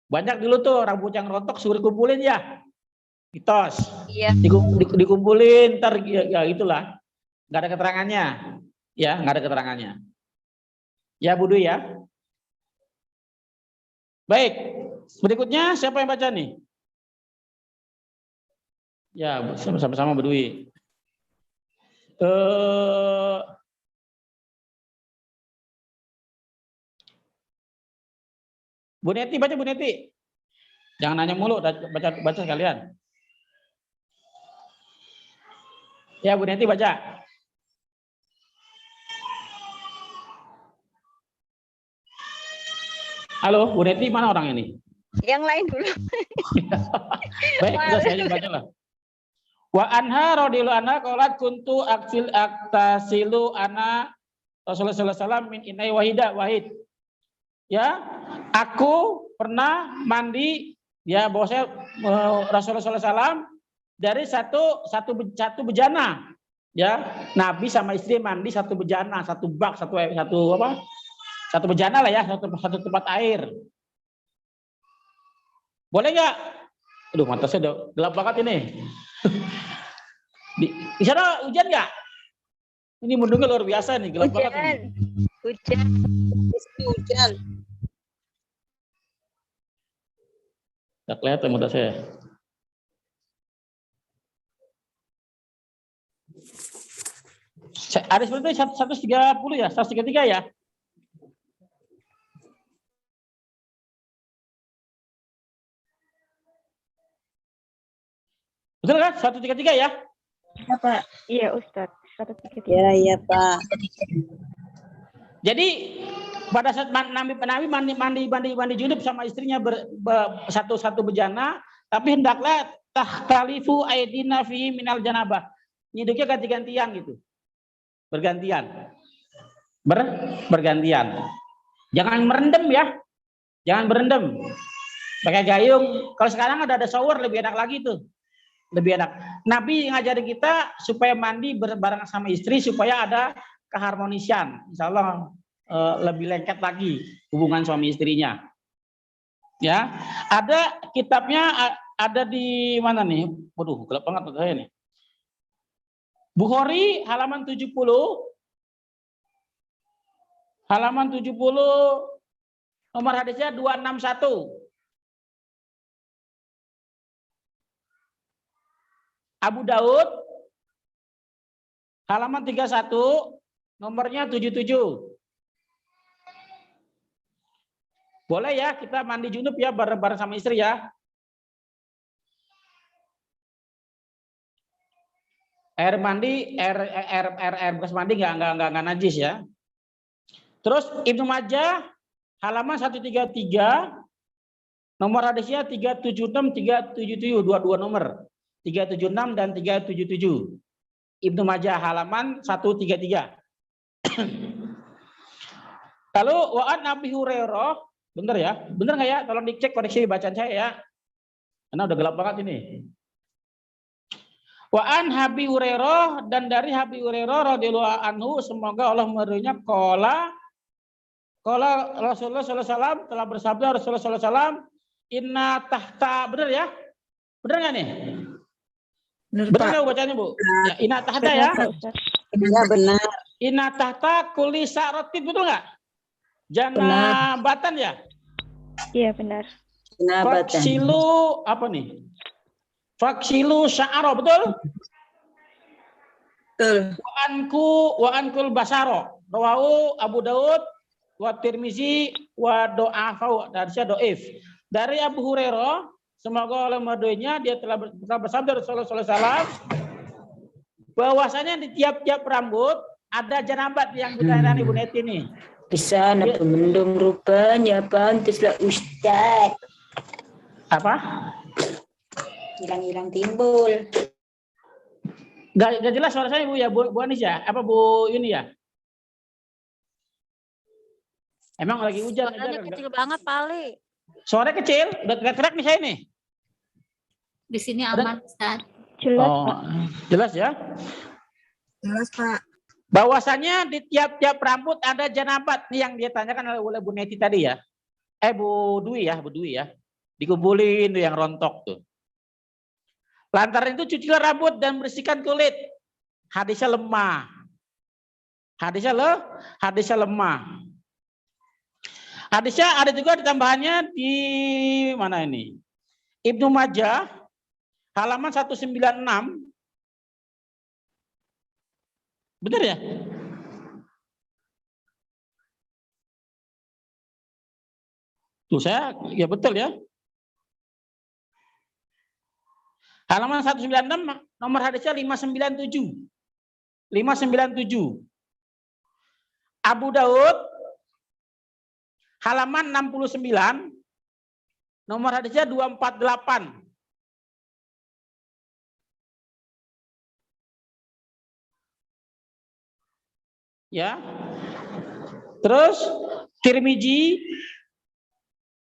Speaker 9: Banyak dulu tuh rambut yang rontok suruh kumpulin ya. Mitos. Iya. Dikumpulin, ntar ya itulah. Nggak ada keterangannya. Ya, nggak ada keterangannya. Ya, Bu Dwi ya. Baik. Berikutnya siapa yang baca nih? Ya, sama-sama Bu Dwi. Bu Neti baca, Bu Neti. Jangan nanya mulu, baca sekalian. Ya, Bu Neti baca. Halo, Bu Neti, mana orang ini?
Speaker 5: Yang lain dulu.
Speaker 9: Baik, sudah saya baca lah. Wa anha radhiyallahu anha qalat kuntu aktasilu ana Rasulullah sallallahu alaihi wasallam min inai wahid. Ya, aku pernah mandi ya bahwasanya Rasulullah sallallahu alaihi wasallam dari satu bejana. Ya, Nabi sama istri mandi satu bejana, satu bak, satu bejana lah ya, satu tempat air. Boleh nggak? Aduh, mata saya udah gelap banget ini. Di sana hujan nggak? Ini mendungnya luar biasa nih, gelap banget ini.
Speaker 5: Hujan.
Speaker 9: Nggak kelihatan mata saya. Ada seperti 130 ya, 133 ya. Betul kan? 133 ya?
Speaker 6: Iya, Pak. Iya, Ustadz. 133.
Speaker 7: Iya, Pak.
Speaker 9: Jadi pada saat Nabi mandi junub sama istrinya satu bejana, tapi hendaklah tahtalifu aidina fi minal janabah. Nyiduknya ganti-gantian gitu. Bergantian. Bergantian. Jangan merendam ya. Jangan berendam. Pakai gayung. Kalau sekarang ada shower lebih enak lagi tuh. Lebih enak. Nabi ngajarin kita supaya mandi bareng sama istri supaya ada keharmonisian. Insya Allah lebih lengket lagi hubungan suami istrinya. Ya, ada kitabnya ada di mana nih? Waduh, gelap banget saya nih. Bukhari halaman 70. Halaman 70 nomor hadisnya 261. Abu Daud halaman 31 nomornya 77. Boleh ya kita mandi junub ya bareng-bareng sama istri ya. Air bekas mandi nggak najis ya. Terus Ibnu Majah halaman 133 nomor hadisnya 376 377 dua nomor. 376 dan 377. Ibnu Majah halaman 133. Lalu wa'an Nabi Hurairah, bener ya? Bener nggak ya? Tolong dicek koreksi bacaan saya ya. Karena udah gelap banget ini. Wa'an Abi Hurairah, dan dari Abi Hurairah radhiyallahu anhu, semoga Allah meridhoinya, qala Rasulullah sallallahu alaihi wasallam telah bersabda, Rasulullah sallallahu alaihi wasallam, inna tahta, bener ya? Bener nggak nih? Benar nggak bacanya Bu? Ya, ina tahta ya?
Speaker 7: Iya benar.
Speaker 9: Ina tahta kuli sa'ratin, betul nggak? Janabatan ya?
Speaker 6: Iya benar.
Speaker 9: Faksilu apa nih? Faksilu sya'ara, betul?
Speaker 1: Betul.
Speaker 9: Wa ankul basaro. Rawahu Abu Daud wa Tirmizi wa do'afau, dari do'if. Dari Abu Hurairah, semoga Allah meridhoinya, dia telah bersabda Rasulullah SAW bahwasanya di tiap-tiap rambut ada janabat yang ditanyakan Ibu Neti nih.
Speaker 14: Bisa nak mendung rupanya pantaslah Ustaz.
Speaker 9: Apa?
Speaker 14: Hilang-hilang timbul.
Speaker 9: Gak jelas suara saya Bu ya, Bu Anis ya? Apa Bu Yuni ya? Emang lagi hujan.
Speaker 10: Suaranya kecil banget Pak Ali.
Speaker 9: Suara kecil? Udah teriak nih saya nih.
Speaker 10: Di sini aman, Ustaz.
Speaker 6: Jelas,
Speaker 9: Pak. Jelas ya?
Speaker 1: Jelas, Pak.
Speaker 9: Bahwasanya di tiap-tiap rambut ada janabat nih yang dia tanyakan oleh Bu Neti tadi ya. Bu Dwi ya. Dikumpulin tuh yang rontok tuh. Lantaran itu cucilah rambut dan bersihkan kulit. Hadisnya lemah. Hadisnya lemah. Hadisnya ada juga ditambahannya di mana ini? Ibnu Majah halaman 196. Benar ya? Tuh saya, ya betul ya. Halaman 196, nomor hadisnya 597. 597. Abu Daud, halaman 69, nomor hadisnya 248. Ya. Terus Tirmizi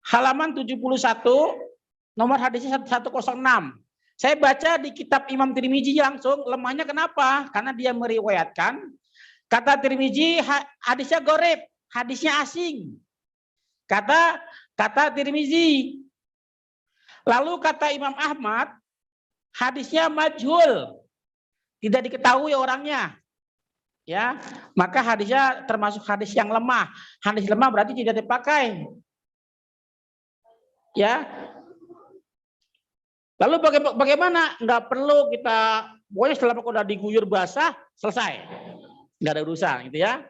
Speaker 9: halaman 71, nomor hadisnya 106. Saya baca di kitab Imam Tirmizi langsung, lemahnya kenapa? Karena dia meriwayatkan, kata Tirmizi hadisnya gharib, hadisnya asing. Kata Tirmizi. Lalu kata Imam Ahmad, hadisnya majhul, tidak diketahui orangnya. Ya, maka hadisnya termasuk hadis yang lemah. Hadis lemah berarti tidak dipakai. Ya. Lalu bagaimana? Nggak perlu kita, pokoknya setelah udah diguyur basah, selesai. Nggak ada urusan, gitu ya.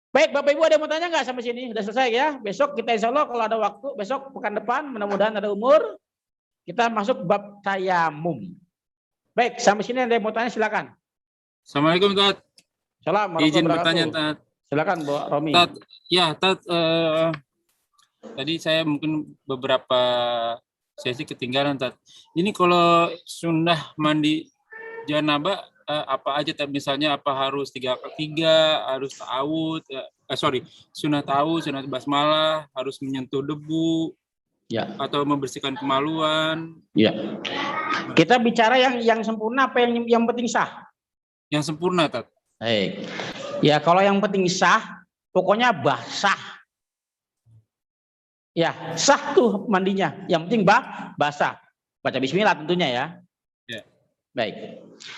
Speaker 9: Baik, Bapak Ibu ada yang mau tanya nggak sampai sini? Udah selesai ya. Besok kita insya Allah kalau ada waktu, besok pekan depan, mudah-mudahan ada umur, kita masuk bab tayamum. Baik, sampai sini ada yang mau tanya silakan.
Speaker 11: Assalamualaikum, Tat.
Speaker 9: Salam.
Speaker 11: Izin bertanya, Tat.
Speaker 9: Silakan, Bu Romi.
Speaker 11: Tat, ya, Tat. Tadi saya mungkin beberapa sesi ketinggalan, Tat. Ini kalau sunnah mandi janabah apa aja, Tat? Misalnya apa harus 3 harus ta'awud, sunnah ta'awud, sunnah basmalah, harus menyentuh debu, ya, atau membersihkan kemaluan.
Speaker 9: Ya. Kita bicara yang sempurna apa yang penting sah?
Speaker 11: Yang sempurna, Tat.
Speaker 9: Baik. Ya, kalau yang penting sah, pokoknya basah. Ya, sah tuh mandinya. Yang penting basah. Baca bismillah tentunya ya.
Speaker 11: Ya.
Speaker 9: Baik.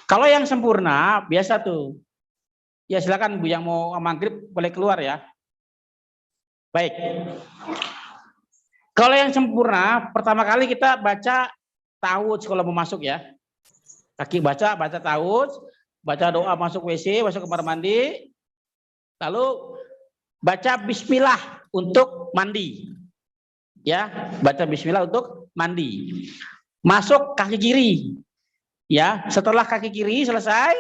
Speaker 9: Kalau yang sempurna, biasa tuh. Ya silakan Bu, yang mau maghrib boleh keluar ya. Baik. Kalau yang sempurna, pertama kali kita baca ta'awudz kalau mau masuk ya. Kaki baca ta'awudz, baca doa masuk WC, masuk kamar mandi, lalu baca bismillah untuk mandi. Ya, baca bismillah untuk mandi. Masuk kaki kiri. Ya, setelah kaki kiri selesai,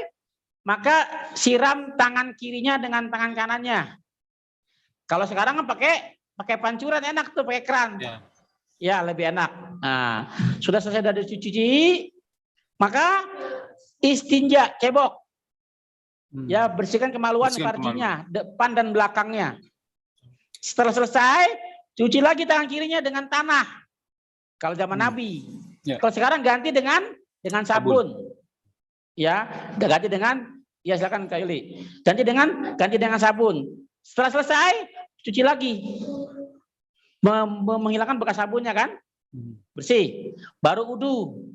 Speaker 9: maka siram tangan kirinya dengan tangan kanannya. Kalau sekarang kan pakai pancuran enak tuh, pakai keran. Ya, lebih enak. Nah, sudah selesai dari cuci, maka istinja, cebok. Ya, bersihkan kemaluan farjinya, depan dan belakangnya. Setelah selesai, cuci lagi tangan kirinya dengan tanah. Kalau zaman Nabi. Ya. Kalau sekarang ganti dengan sabun. Ya, ganti dengan, ya silakan Kak Yuli. Ganti dengan sabun. Setelah selesai, cuci lagi. Menghilangkan bekas sabunnya kan? Bersih. Baru wudu.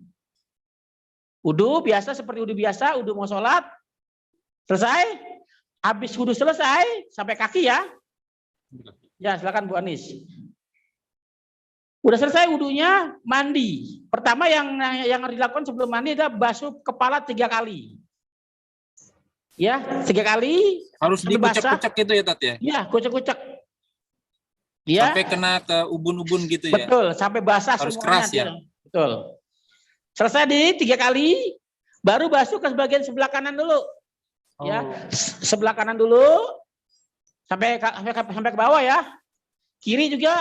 Speaker 9: Wudu biasa seperti wudu biasa, wudu mau sholat. Selesai. Habis wudu selesai sampai kaki ya. Ya, silakan Bu Anis. Udah selesai wudunya, mandi. Pertama yang dilakukan sebelum mandi adalah basuh kepala 3 kali. Ya, 3 kali.
Speaker 11: Harus dikucek-kucek gitu ya, Tat ya?
Speaker 9: Ya, kucek-kucek. Ya.
Speaker 11: Sampai kena ke ubun-ubun gitu ya?
Speaker 9: Betul, sampai basah
Speaker 11: harus
Speaker 9: semuanya.
Speaker 11: keras ya?
Speaker 9: Betul. Selesai di 3 kali, baru basuh ke bagian sebelah kanan dulu. Oh. Ya, sebelah kanan dulu sampai ke bawah ya. Kiri juga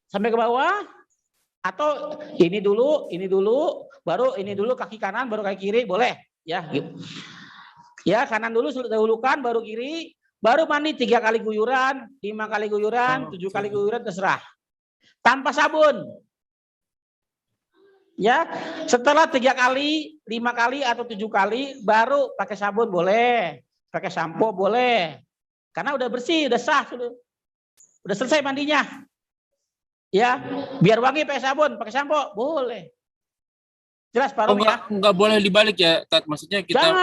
Speaker 9: sampai ke bawah, atau ini dulu, baru ini dulu kaki kanan, baru kaki kiri, boleh ya. Gitu. Ya, kanan dulu dahulukan, baru kiri, baru mandi 3 kali guyuran, 5 kali guyuran, 7 kali guyuran, terserah. Tanpa sabun. Ya, setelah 3 kali, 5 kali atau 7 kali, baru pakai sabun boleh, pakai sampo boleh, karena udah bersih, udah sah, udah selesai mandinya. Ya, biar wangi pakai sabun, pakai sampo, boleh. Jelas Pak Rum ya?
Speaker 11: Enggak boleh dibalik ya, Tat. Maksudnya kita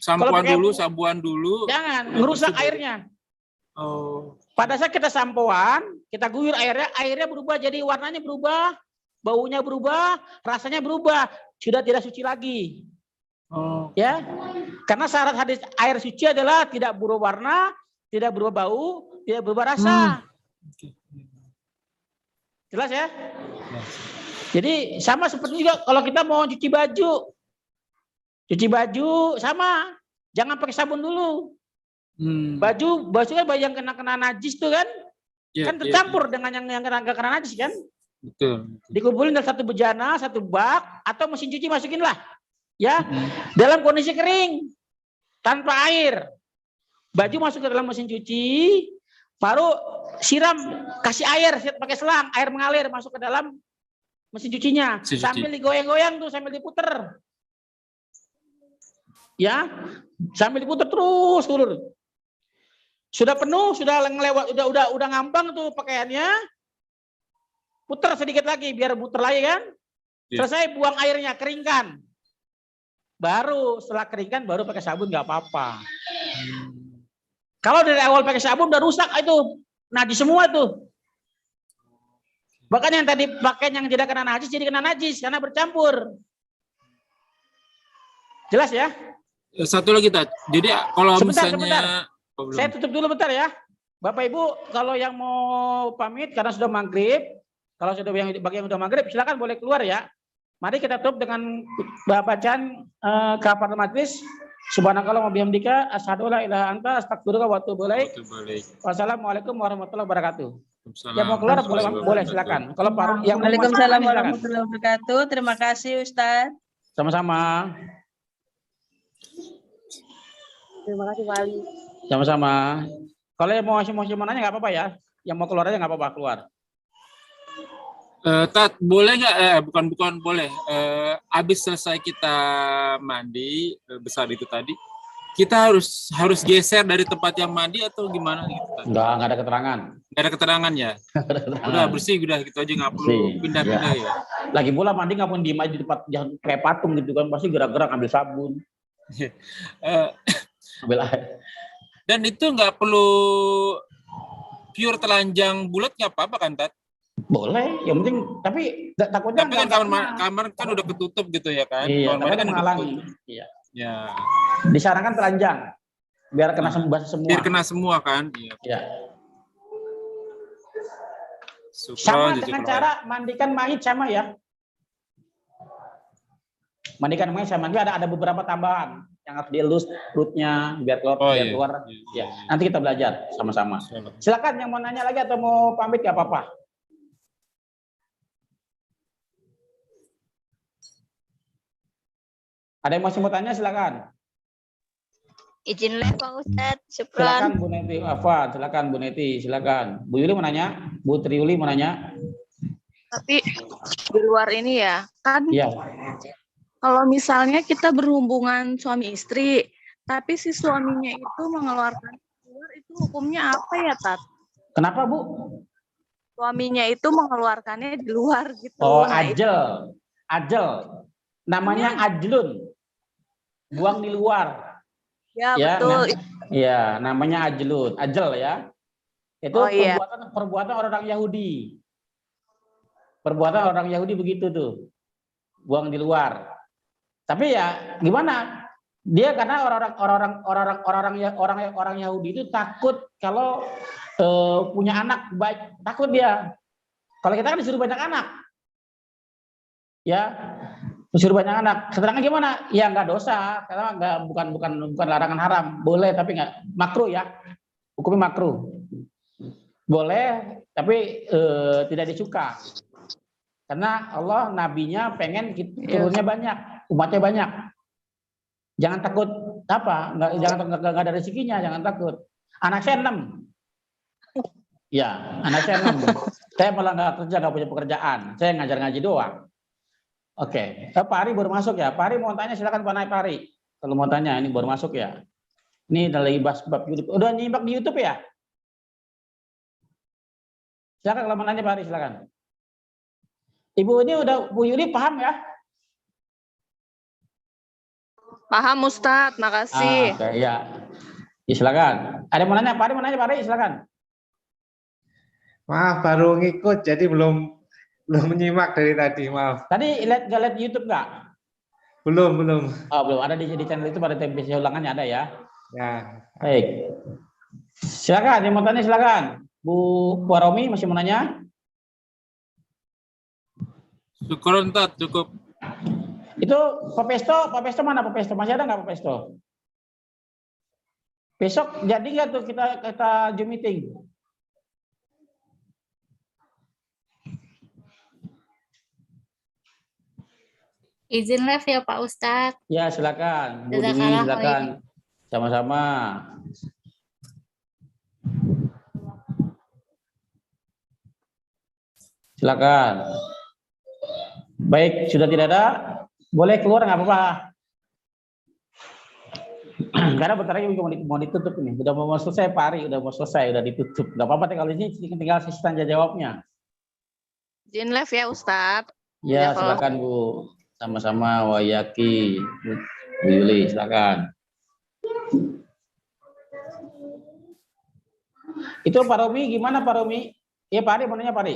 Speaker 11: sabuan dulu.
Speaker 9: Jangan, ngerusak airnya.
Speaker 11: Oh.
Speaker 9: Pada saat kita sampoan, kita guyur airnya berubah jadi warnanya berubah, baunya berubah, rasanya berubah, sudah tidak suci lagi.
Speaker 11: Oh.
Speaker 9: Ya. Karena syarat hadis air suci adalah tidak berubah warna, tidak berubah bau, tidak berubah rasa. Jelas ya? Jadi sama seperti juga kalau kita mau cuci baju. Cuci baju sama, jangan pakai sabun dulu. Baju kan yang kena najis tuh kan? Kan tercampur dengan yang kena najis kan?
Speaker 11: Betul.
Speaker 9: Dikumpulin dalam satu bejana, satu bak, atau mesin cuci masukin lah. Ya, dalam kondisi kering, tanpa air. Baju masuk ke dalam mesin cuci, baru siram, kasih air, pakai selang, air mengalir masuk ke dalam mesin cucinya, sambil digoyang-goyang tuh, sambil diputer. Ya, sambil diputer terus. Sudah penuh, sudah ngelewat, udah ngambang tuh pakaiannya. Putar sedikit lagi biar putar lagi kan. Selesai buang airnya, keringkan. Baru setelah keringkan baru pakai sabun nggak apa-apa. Kalau dari awal pakai sabun udah rusak itu najis semua tuh. Bahkan yang tadi pakaian yang tidak kena najis jadi kena najis karena bercampur. Jelas ya?
Speaker 11: Satu lagi Tat. Jadi kalau
Speaker 9: sebentar. Saya tutup dulu bentar ya. Bapak Ibu kalau yang mau pamit karena sudah maghrib, kalau sudah bagi yang sudah maghrib silakan boleh keluar ya. Mari kita tutup dengan bacaan kafaratul majlis. Subhanakallah wa bihamdika asyhadu alla ilaha anta astaghfiruka wa atubu ilaik. Wassalamualaikum warahmatullahi wabarakatuh. Yang mau keluar boleh silakan. Kalau yang
Speaker 15: Waalaikumsalam warahmatullahi wabarakatuh. Terima kasih Ustaz.
Speaker 9: Sama-sama.
Speaker 3: Terima kasih Pak Ali.
Speaker 9: Sama-sama. Kalau yang mau nanya nggak apa-apa ya. Yang mau keluar aja nggak apa-apa keluar.
Speaker 11: Tat, boleh nggak? Bukan boleh. Habis selesai kita mandi besar itu tadi, kita harus geser dari tempat yang mandi atau gimana gitu?
Speaker 9: Nggak ada keterangan.
Speaker 11: Nggak ada keterangan ya. Udah bersih, udah gitu aja, nggak perlu pindah-pindah ya.
Speaker 9: Lagi pula mandi nggak pun diem aja di tempat yang kayak patung gitu kan, pasti gerak-gerak ambil sabun. Ambil air.
Speaker 11: Dan itu nggak perlu pure telanjang bulat nggak apa-apa kan Tat?
Speaker 9: Boleh, yang penting tapi takutnya
Speaker 11: kan kamar kan udah ketutup gitu ya kan.
Speaker 9: Iya,
Speaker 11: kamar
Speaker 9: kan menghalangi. Iya.
Speaker 11: Ya.
Speaker 9: Disarankan telanjang biar kena semua.
Speaker 11: Biar kena semua kan.
Speaker 9: Iya. Sama dengan cara mandikan mayit sama ya. Mandikan mayit sama juga ada beberapa tambahan yang harus dielus perutnya biar keluar. Ya. Nanti kita belajar sama-sama. Silakan yang mau nanya lagi atau mau pamit nggak apa-apa. Ada yang masih mau tanya silakan.
Speaker 5: Izinlah Pak Ustadz.
Speaker 9: Silakan Bu Neti. Afwan, silakan Bu Neti, silakan. Bu Yuli mau nanya? Bu Triuli mau nanya?
Speaker 6: Tapi di luar ini ya, kan
Speaker 9: iya.
Speaker 6: Kalau misalnya kita berhubungan suami istri, tapi si suaminya itu mengeluarkan keluar, itu hukumnya apa ya, Tat?
Speaker 9: Kenapa, Bu?
Speaker 6: Suaminya itu mengeluarkannya di luar gitu.
Speaker 9: Oh, ajel. Namanya ajlun. Buang di luar.
Speaker 6: Ya, betul.
Speaker 9: Iya, namanya ajlun. Ajel ya. Itu perbuatan orang Yahudi. Perbuatan orang Yahudi begitu tuh. Buang di luar. Tapi ya gimana? Dia karena orang Yahudi itu takut kalau punya anak baik, takut dia. Kalau kita kan disuruh banyak anak. Ya, disuruh banyak anak. Sedangkan gimana? Ya nggak dosa, karena bukan larangan haram. Boleh tapi nggak makruh ya. Hukumnya makruh. Boleh tapi tidak disuka. Karena Allah nabinya pengen turunnya banyak, umatnya banyak. Jangan takut apa? Nggak ada rezekinya, jangan takut. Anak saya 6. Ya, anak saya 6. Saya malah nggak kerja, nggak punya pekerjaan. Saya ngajar ngaji doang. Oke, Pak Ari baru masuk ya. Pak Ari mau tanya silakan Pak Naik Pak Ari. Kalau mau tanya ini baru masuk ya. Ini lagi bahas bab YouTube. Udah nyimak di YouTube ya? Silakan kalau mau nanya Pak Ari silakan. Ibu ini udah Bu Yuli paham ya?
Speaker 6: Paham Ustadz, makasih.
Speaker 9: Oke, ya. Ya silakan. Ada yang mau nanya? Pak Ari mau nanya Pak Ari silakan.
Speaker 16: Maaf baru ngikut jadi belum menyimak dari tadi, maaf.
Speaker 9: Tadi lihat YouTube nggak?
Speaker 16: Belum.
Speaker 9: Oh, belum. Ada di channel itu pada TVC ulangannya ada ya?
Speaker 16: Ya.
Speaker 9: Baik. Silakan, yang mau tanya silakan. Bu Romi masih mau nanya?
Speaker 11: Syukur Tat, cukup.
Speaker 9: Itu Pak Pesto mana Pak Pesto? Masih ada nggak Pak Pesto? Besok jadi nggak tuh kita Zoom meeting?
Speaker 10: Izin live ya Pak Ustadz.
Speaker 9: Ya silakan, Bu Dini silakan. Sama-sama. Silakan. Baik, sudah tidak ada, boleh keluar nggak apa-apa. Karena bentar lagi mau ditutup ini. Udah mau selesai Pak Ari, udah mau selesai, udah ditutup. Nggak apa-apa kalau ini tinggal sesi tanya jawabnya.
Speaker 6: Izin live ya Ustadz.
Speaker 9: Ya silakan Bu. Sama-sama Wayaki, Bu Yuli, silakan. Itu Pak Romi, gimana Pak Romi? Iya Pak Ari, mau nanya Pak Ari.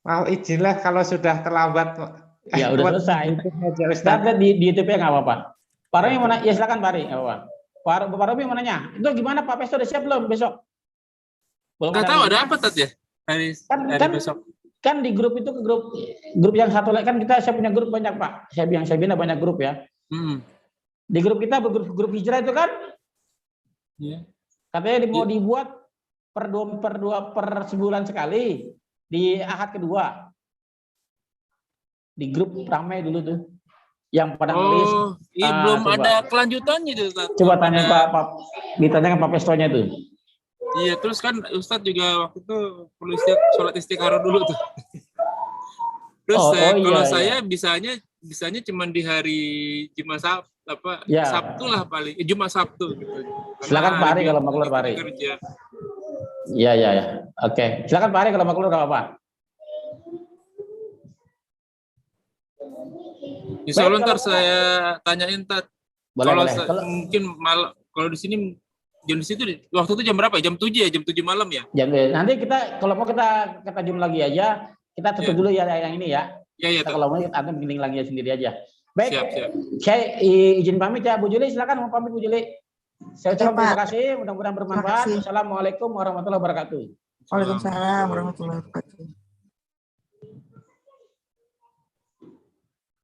Speaker 16: Mau izinlah kalau sudah terlambat.
Speaker 9: Ya udah selesai. Ustadz di YouTube-nya nggak apa-apa. Pak Romi mau nanya, ya silakan Pak Ari, nggak apa-apa. Pak Romi mau nanya, itu gimana Pak Pesto udah siap belum besok?
Speaker 11: Nggak tahu ada apa Tat ya hari besok.
Speaker 9: Kan di grup itu ke grup yang satu lagi kan saya punya grup banyak Pak. Saya bilang banyak grup ya. Di grup kita grup hijrah itu kan, katanya mau dibuat per sebulan sekali di Ahad kedua. Di grup ramai dulu tuh, yang pada nulis.
Speaker 11: Iya belum coba ada kelanjutannya itu.
Speaker 9: Coba tanya Pak, ditanyakan Pak Pestonya tuh.
Speaker 11: Iya, terus kan Ustadz juga waktu itu perlu sholat istikharah dulu tuh. Terus kalau saya bisanya cuma di hari Jumat Sabtu lah paling, Jumat Sabtu gitu.
Speaker 9: Silakan Pak Ari kalau mau keluar Pak Ari. Iya. Oke, silakan Pak Ari kalau mau keluar nggak apa-apa.
Speaker 11: Insya Allah ntar saya tanyain Tat. Kalau mungkin kalau di sini jam di situ waktu itu jam berapa? Jam 7 ya, jam 7 malam ya.
Speaker 9: Nanti kita kalau mau kita zoom lagi aja, kita tutup dulu ya yang ini ya.
Speaker 11: Iya.
Speaker 9: Kalau mau kita beginning lagi sendiri aja. Baik.
Speaker 11: Siap.
Speaker 9: Saya izin pamit ya Bu Juli, silakan mau pamit Bu Juli. Saya ucapkan terima kasih, mudah-mudahan bermanfaat. Assalamualaikum warahmatullahi wabarakatuh.
Speaker 1: Waalaikumsalam warahmatullahi wabarakatuh.